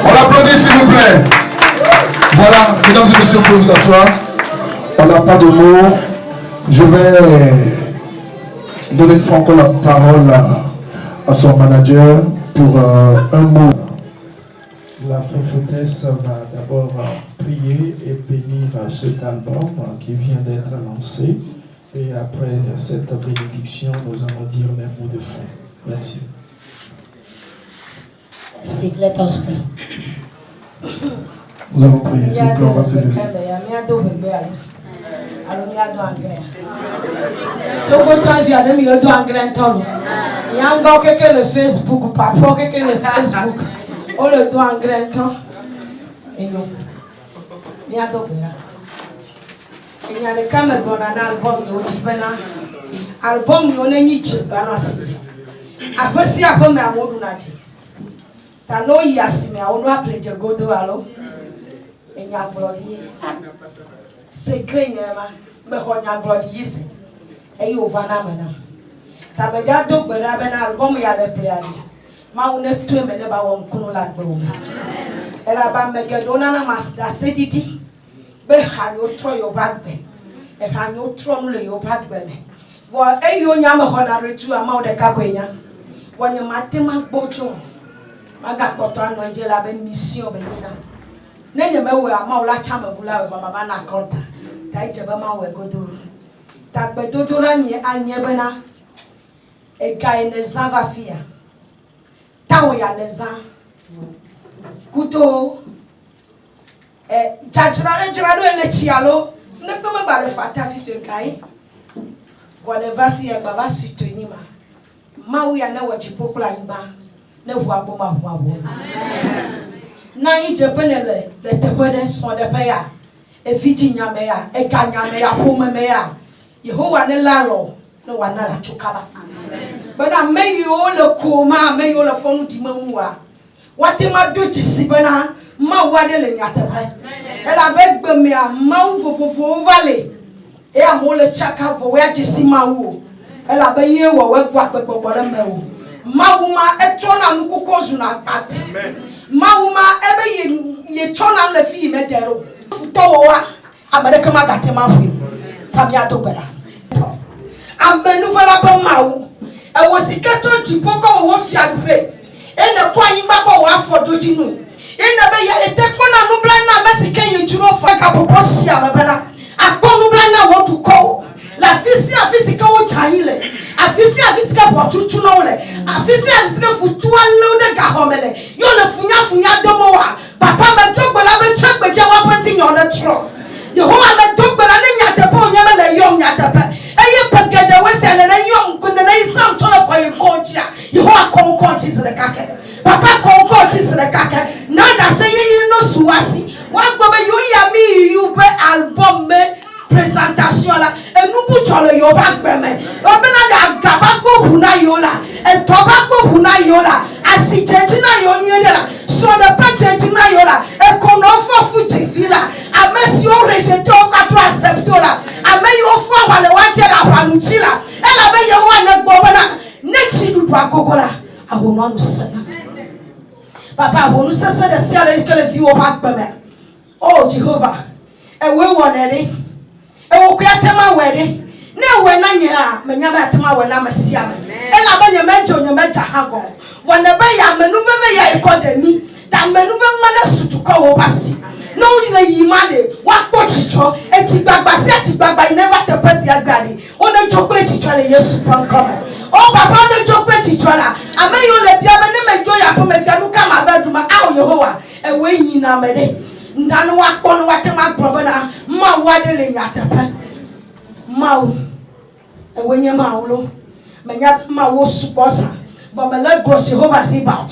On l'applaudit s'il vous plaît. Voilà, mesdames et messieurs, vous pouvez vous asseoir. On n'a pas de mots. Je vais donner une fois encore la parole à son manager pour un mot. La prophétesse va d'abord prier et bénir cet album qui vient d'être lancé. Et après cette bénédiction, nous allons dire les mots de fin. Merci. Merci, let us pray. Nous allons prier, s'il vous plaît, on va se lever. Le Facebook, papa, le Facebook. Oh, le doigt en grain, et nous. Bien d'obéir. Il y a le caméra dans l'album de Otibena. Album, on est niche, banasi. Après, si après, mais à Modunati. T'as no yassi, mais on doit appeler Djegodo, alors. Et y a glorieux. C'est craignant, mais on y a glorieux. Et you vana mena. T'as me dit donc, ben, album, il y a des pléades. Ma on est tout, mais ne pas on connaît la boum. Elle a pas me dit, on a la masse d'acidité. Ben, ha yo throw your back ben. Et ha yo throw your back ben. Voilà, et yo nyama hona retu ama de kakwenya. Wanya matema bojo. Maga poto ano je la ben mission ben ina. Nenye mewe ama ola chama bula mama ba na konta. Tai je ba ma we godo. Ta gbedodo la nye anye bena. E ga ene zava fia. Tawo ya neza. Kuto Jajrado ele chialo. Ne kome ba le fata fi te kai. Vole va fi e baba soutenir ma. Ma wi ya na wa chipopla yiba. Ne hu aboma hu abo. Na yi je benele le tepede son de peya. Eviti nyamea, eka nyamea, poma mea. Yehowa ne lalo, no one nada chukaba. But I may you all a coma, may you all a phone dimua. What am I do to Sibana? Ma wadele nyatapai. And I beg Bemia, Mau for Valley. Ea mole chaka for where to see my woo. And I bay you or work back with Bobaramo. Mauma etona nukukozuna ate. Mauma ebe ye tona le fi medero. Futowa America magatema fu. Tamiato bera. Ambenu fala pa mawu. E wo siketo tipoko wo fiagbe. E ne kwa yimba ko wa fodoji nu. E ne be ya etekona nu bla na mesike ye juro fa ka poposia mabana. Akponu bla na wo du ko. La physique au taille, a physique pour tout le monde, a physique pour tout le gahomele. Yo le funya de moa. Papa me took when I went truck with Jawa pointing on the truck. Yehovah me took when I didn't yet upon him and a young yatapa. And you can get the west and a young couldn't say some ton of coach. Yehovah concourts in the caca. Papa concourts in the caca. Now that say you know Suasi. What go you ya me you be album me. Présentation là et nous bouchons le yoba beme obena da gabagbo buna yola et tobagbo buna yola asitetina yonyede la so de petetina yola et konofo futi vila amesi o rejeté o katro accepté la ameyi o fo wale wante la panuchi la e la be ye wa na gbobana nechi du do agogola awonu anu sana papa awonu sese de sia le kele vi o ba beme oh Jehovah e we wonere ewo kuyatema wede ne we na nya menya ba tema we na masia me e la ba nya mejo nya meja hago wona ba ya menu be ya ikodani ta menu be mane sutuko wo basi no you yi made wa po chicho e ti gbagba si ati gbagba never te pesi agade ona jokre chicho le Yesu pan come o papa ona jokre chicho la ame yo le bia me ne mejo ya po me fia nu kama ba duma a Yehowa e we yin na mede ndanu wa kponu wa tema globana ma wadele nyatape mau ewenye maulo menya ma wo suposa but me let go Jehovah see about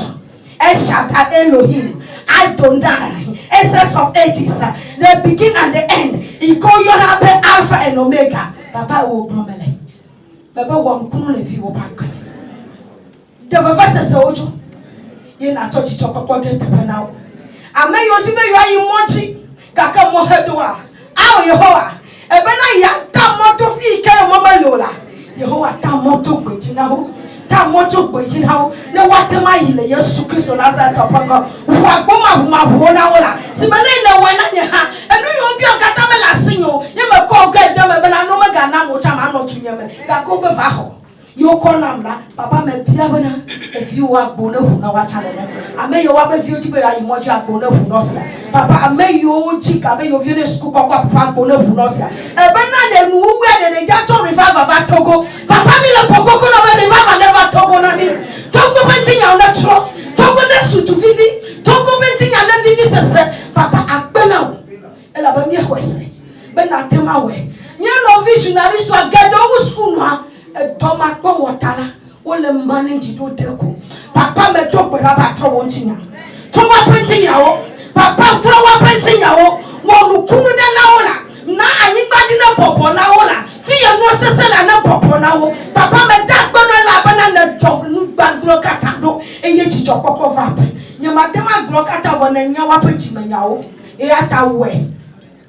Eshata Elohim Adonai essence of ages the beginning and the end he call you Alpha and Omega papa wo glomele baba wo nkunu le fi wo back the verse say ojo ye na church papa de tepe na ame yo ti be yo ayi mochi kaka mo hedoa awo Yehowa ebe na ya ta moto fi ke mo malola Yehowa ta moto gbejina ho ta moto gbejina ho ne watema yile Yesu Kristo Nazareth opako wa gboma bo na wola sibele na wana nya ha enu yo bi okata me lasinyo ye me ko ga de me na no me ga na mo chama no tunyeme ga ko be va ho yo konamla papa me bia bana if you wa gbona hu na wa chale ne ame yo wa be vi ojibe ayi moji agbona hu no sia papa ame yo chika be yo vi ne school kokwa papa agbona hu no sia e be na de nu we de ne ja to revival va Togo papa mi le pokoko no be revival never Togo na mi Togo be tinya na tro Togo ne sutu vivi Togo be tinya na vivi sese papa agbena e la ba mi hwese be na tema we nya no visionary so agado wu school no Toma kwa watala wole manage do deko papa me to gbera ba to won tinya to wa pentin yawo papa to wa pentin yawo wonu kunu de na wola na ayin gbaji na popo na wola fi ye no sese na popo na wo papa me da gbono la bana na do nu gbagro kata do eye jijo popo va pe nyama dem agro kata wona nya wa pentin menyawo e ata we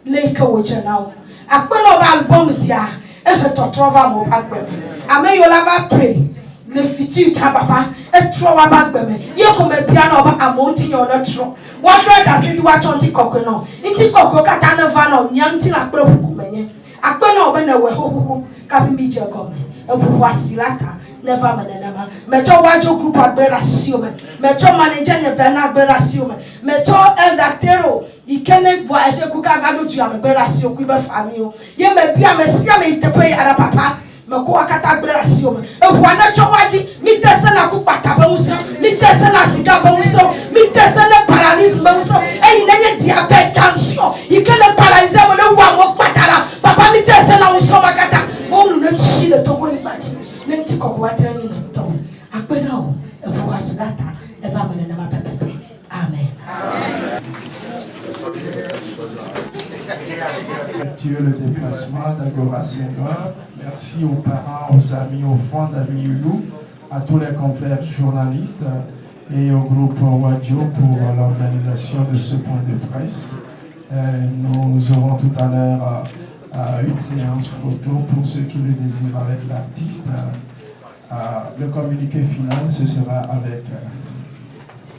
leke wo jenawo akpelo ba album sia e to trova mo bagbeme ame yo lava pray le futur ta papa e trova bagbeme ye ko me bia na oba amonti yo na tro wa brother say wa chonti kokko no nti kokko kata na va no nyanti na kpro buku menye akpe na oba na we ho ka bi mi je gome e bu wasilata never manenema mecho wajo group agbera siome mecho manager ne bena agbera siome mecho elder tero ikene voyage kuka vado tu agbera siome ku be famio ye me bia me sia me tepe ara papa me ko akata agbera siome e hu na cho waji mi tese na ku pata ba muso mi tese na sika ba muso mi tese na paralysis ba muso e nenye diabete tension ikene paralyser mo le wa mo patala papa mi tese na muso makata mo nu na chi le to go imagine nenti kokwata ni to akpena o e fu asidata e va mene na mapepe amen effectué le déplacement d'Agora Senghor. Merci aux parents, aux amis, aux fans d'Ami Youlou, à tous les confrères journalistes et au groupe Wadio pour l'organisation de ce point de presse. Nous aurons tout à l'heure une séance photo pour ceux qui le désirent avec l'artiste. Le communiqué final, ce sera avec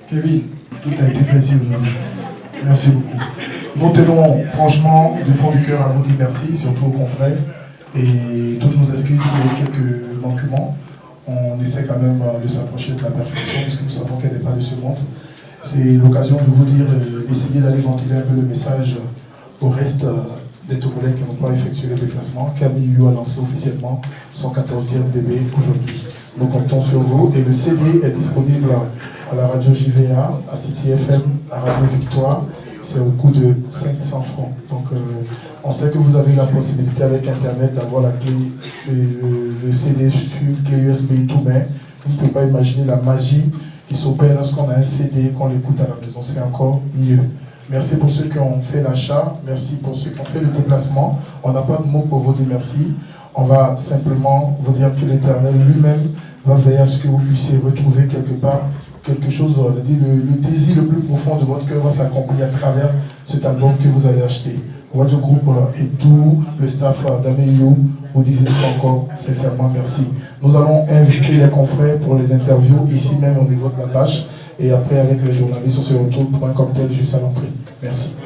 Kevin. Tout a été fait ici aujourd'hui. Merci beaucoup. Nous tenons franchement du fond du cœur à vous dire merci, surtout aux confrères, et toutes nos excuses s'il y a quelques manquements. On essaie quand même de s'approcher de la perfection, puisque nous savons qu'elle n'est pas de ce monde. C'est l'occasion de vous dire, d'essayer d'aller ventiler un peu le message au reste des Togolais qui n'ont pas effectué le déplacement. Camille Youlou a lancé officiellement son 14e bébé aujourd'hui. Nous comptons sur vous et le CD est disponible à la radio JVA, à City FM, à Radio Victoire. C'est au coût de 500 francs. Donc on sait que vous avez la possibilité avec Internet d'avoir la clé, le CD sur clé USB et tout, mais vous ne pouvez pas imaginer la magie qui s'opère lorsqu'on a un CD, qu'on l'écoute à la maison. C'est encore mieux. Merci pour ceux qui ont fait l'achat, merci pour ceux qui ont fait le déplacement. On n'a pas de mots pour vous dire merci. On va simplement vous dire que l'Éternel lui-même va veiller à ce que vous puissiez retrouver quelque part quelque chose, le désir le plus profond de votre cœur va s'accomplir à travers cet album que vous allez acheter. Votre groupe et tout le staff d'Ami Youlou vous disent encore sincèrement merci. Nous allons inviter les confrères pour les interviews ici même au niveau de la bâche. Et après, avec les journalistes, on se retrouve pour un cocktail juste à l'entrée. Merci.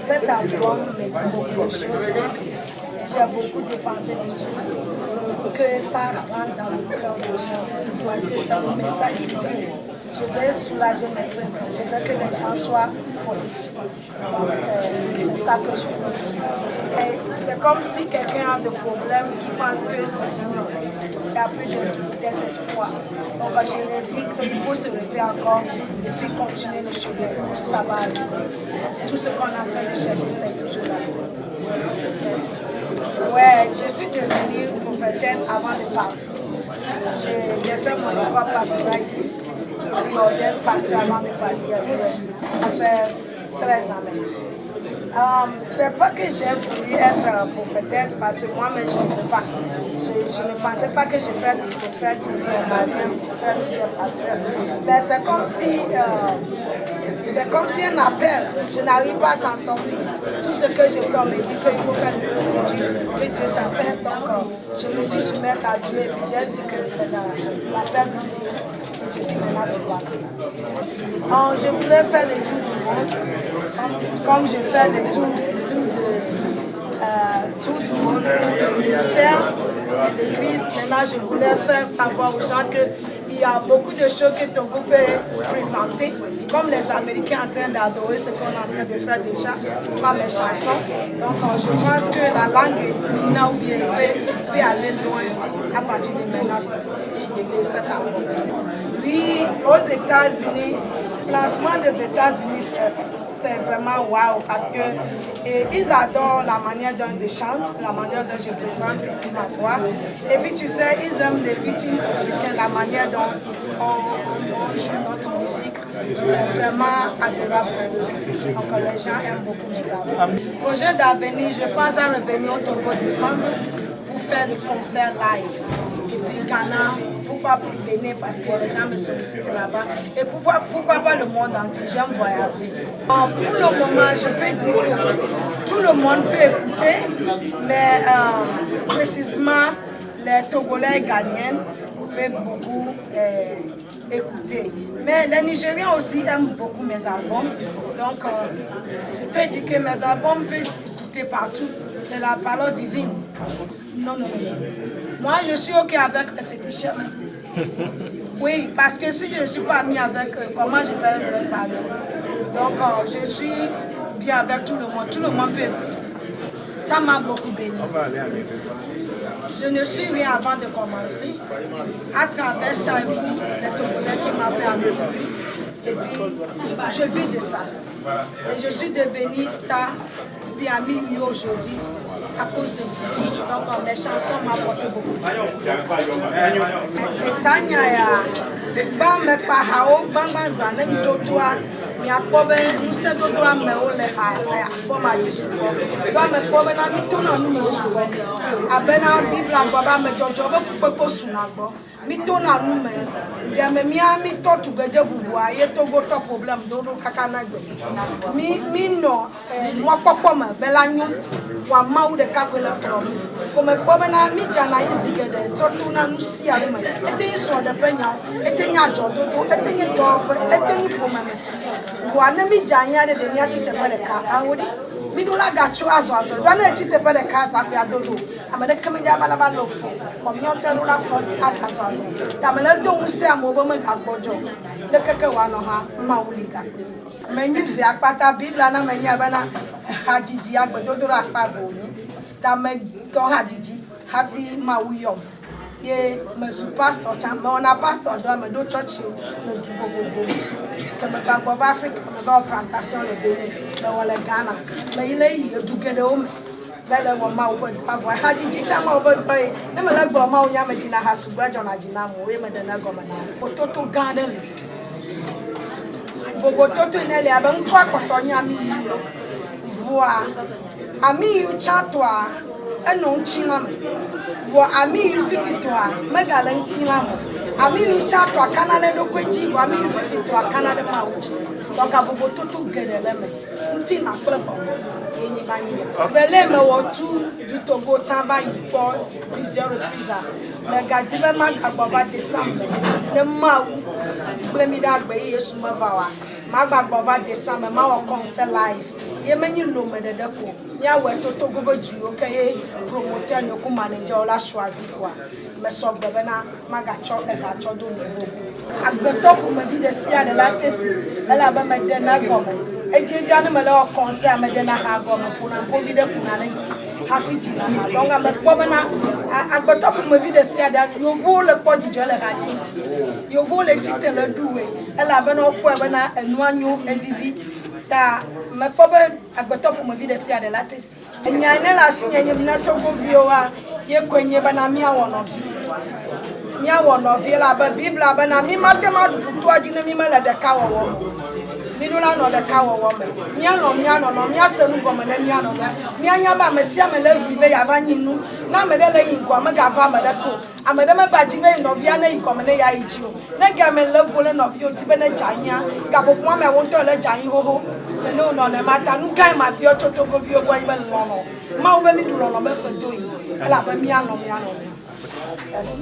Cet album me dit beaucoup de choses. J'ai beaucoup dépensé de sources pour que ça rentre dans le cœur des gens. Parce que c'est un message ici. Je vais soulager mes peuples. Je veux que les gens soient fortifiés. Donc c'est ça que je veux. C'est comme si quelqu'un a des problèmes qui pense que c'est fini. Il n'y a plus d'espoir. Donc je leur dis qu'il faut se lever encore et puis continuer le chemin. Ça va arriver. Tout ce qu'on est en train de chercher, c'est toujours là. Merci. Ouais, je suis devenue prophétesse avant de partir. J'ai fait mon école pastorale ici. Je suis ordonnée pasteur avant de partir à l'Ouest. Ça fait 13 ans maintenant. C'est pas que j'ai voulu être prophétesse parce que moi-même je ne peux pas. Je ne pensais pas que je peux être prophète ou même prophète ou bien pasteur. Mais c'est comme si un appel, je n'arrive pas à s'en sortir. Tout ce que je fais, on me dit qu'il faut faire le Dieu, que Dieu t'appelle. Donc je me suis soumise à Dieu et puis j'ai vu que c'est l'appel de Dieu. Et je suis maintenant sur la vie. Je voulais faire le tour du monde, comme je fais le tour du monde, le ministère de l'Église. Maintenant, je voulais faire savoir aux gens qu'il y a beaucoup de choses que Togo peut présenter, comme les Américains en train d'adorer ce qu'on est en train de faire déjà par les chansons. Donc, je pense que la langue Nina ou bien peut aller loin à partir de maintenant de cet album. Oui, aux États-Unis, le lancement des États-Unis, c'est vraiment waouh parce que ils adorent la manière dont je chante, la manière dont je présente ma voix. Et puis tu sais, ils aiment les rythmes africains, la manière dont on joue notre musique. C'est vraiment adorable pour eux. Donc les gens aiment beaucoup mes albums. Projet d'avenir, je pense à revenir au Togo décembre pour faire le concert live. Et puis Ghana, pourquoi pas venir parce que les gens me sollicitent là-bas. Et pourquoi pas le monde entier, j'aime voyager. Pour le moment, je peux dire que tout le monde peut écouter, mais précisément les Togolais et Ghanéens peuvent beaucoup écouter. Mais les Nigériens aussi aiment beaucoup mes albums. Donc, je peux dire que mes albums peuvent écouter partout. C'est la parole divine. Non. Moi, je suis OK avec les féticheurs. Oui, parce que si je ne suis pas amie avec eux, comment je vais leur parler? Donc, je suis bien avec tout le monde. Tout le monde peut écouter. Ça m'a beaucoup béni. Je ne suis rien avant de commencer. À travers ça, vous, les Togolais qui m'ont fait amener. Et puis, je vis de ça. Et je suis devenue star. Puis Ami Youlou aujourd'hui à cause de vous. Donc mes chansons m'apportent beaucoup. Et Tanya ya Bambe Pahao Bamba Zane Mitotoa miakpɔbe ŋusẽ dodo amewo le akpɔm adzisubɔ do amekpɔbe na mito na nu me subɔ abena bibla gbɔ be amedzɔdzɔ be fukpekpe suna gbɔ mito na nu me diame mia mitɔ tugbedze bubua ye togotɔ problem dodo kaka na gbe mi nɔ mɔkpɔkpɔ me be la nyo wa mawu ɖeka koe le kplɔ mi komekpɔ bena mi dzana yi zi geɖe tsɔto na nu sia nu me ete nyi srɔ̃ɖeƒe nyawo ete nyi adzɔdodo ete nyi dɔwɔƒe ete nyi ƒomeme voa ne mi dza anyi aɖe ɖe miatsi teƒe ɖeka awo ɖi mi ɖo la gatso azɔ ɖoa ne etsi teƒe ɖeka azakui adodo ame ɖeke me dza balaba le fɔ kɔ miɔtɔ ɖo la fɔ agazɔ azɔ ta me le do ŋusẽ amewo be megagbɔdzɔ le keke woanɔ ha mawu li gakpe menyi ve akpata bibla na menyi abena hadzidzi agbedodo ɖe akpa vowo ta me tɔ hadzidzi hafi mawu yɔm ye mesu pastor tsa mewɔna pastor dɔ me ɖo tsɔtsi le du vovovo ke megbagblɔ va Afrika meva wɔ plantation le Benin mewɔ le Ghana meyi le yi edu geɖewo me be le wɔ mawu ƒe dɔ avɔ hadzidzi tsa mawu ƒe dɔ ye ne mele gblɔ mawu nya me dzina ha sugbɔ edzɔna dzi na mo ye me ɖe ne gɔme na vototo gã aɖe le vovototo yi ne le abe ŋkɔ akpɔtɔ nye ami yi voa ami yi tsa tɔa enɔ ŋutsi la me voa ami yi fifi tɔa megale ŋutsi la me ami yi tsa tɔa kana ɖe ɖokui dzi voa ami yi fifi tɔa kana ɖe mawu dzi dɔka vovototo geɖe le me ŋuti na kple bɔbɔ ye nyi ba nyi yasi bele me wɔ tu du Togo tsa va yi kpɔ plusieurs reprises le gadi be magagbɔ va décembre ne mawu gble mi ɖe agbe ye Yesu meva wa magbagbɔ va décembre mawɔ concert live ye menyi lome ɖeɖe ko miawɔe to Togo be duwo ke ye promoteur ne ku manager la choisi quoi me sɔgbe bena magatsɔ ehatsɔ do nouveau agbetɔ ƒomevi ɖe sia ɖe la te si elabe mede na gɔme edzidza ne mele wɔ concert mede na ha gɔme ƒona ƒovi ɖe ƒona ɖe ŋuti hafi dzina ha donc mekpɔ bena agbetɔ ƒomevi ɖe sia ɖe yevuwo le kpɔ dzidzɔ le ha ɖe ŋuti yevuwo le tsite le ɖuwoe elabena wokpɔe bena enua nyo evivi ta mekpɔ be agbetɔ ƒomevi ɖe sia ɖe la te si enya ne le asi nye na Togoviwoa ye koe nye bena miawɔ nɔvi elabe bibla bena mi mate ma ɖu futua dzi ne mi mele ɖeka wɔwɔ me mi ɖo la nɔ ɖeka wɔwɔ me mianɔ miase nu gɔme ne mianɔ mianya be ame sia ame le ʋli be yava nyi nu na ame ɖe le yi ŋgɔa megava ame ɖe ko ame ɖe megbadzi be nɔvia ne yi gɔme ne ya yi dzi o ne ge ame le vo le nɔvia o ti be ne dzanyia gaƒoƒo ame wo ŋutɔ le dzanyi xoxo ne wonɔ nenema ta nu gã ma biɔ tso Togoviwo gbɔ yi be lɔlɔ mawu be mi ɖu lɔlɔ be fe do yi elabe mianɔ Yes.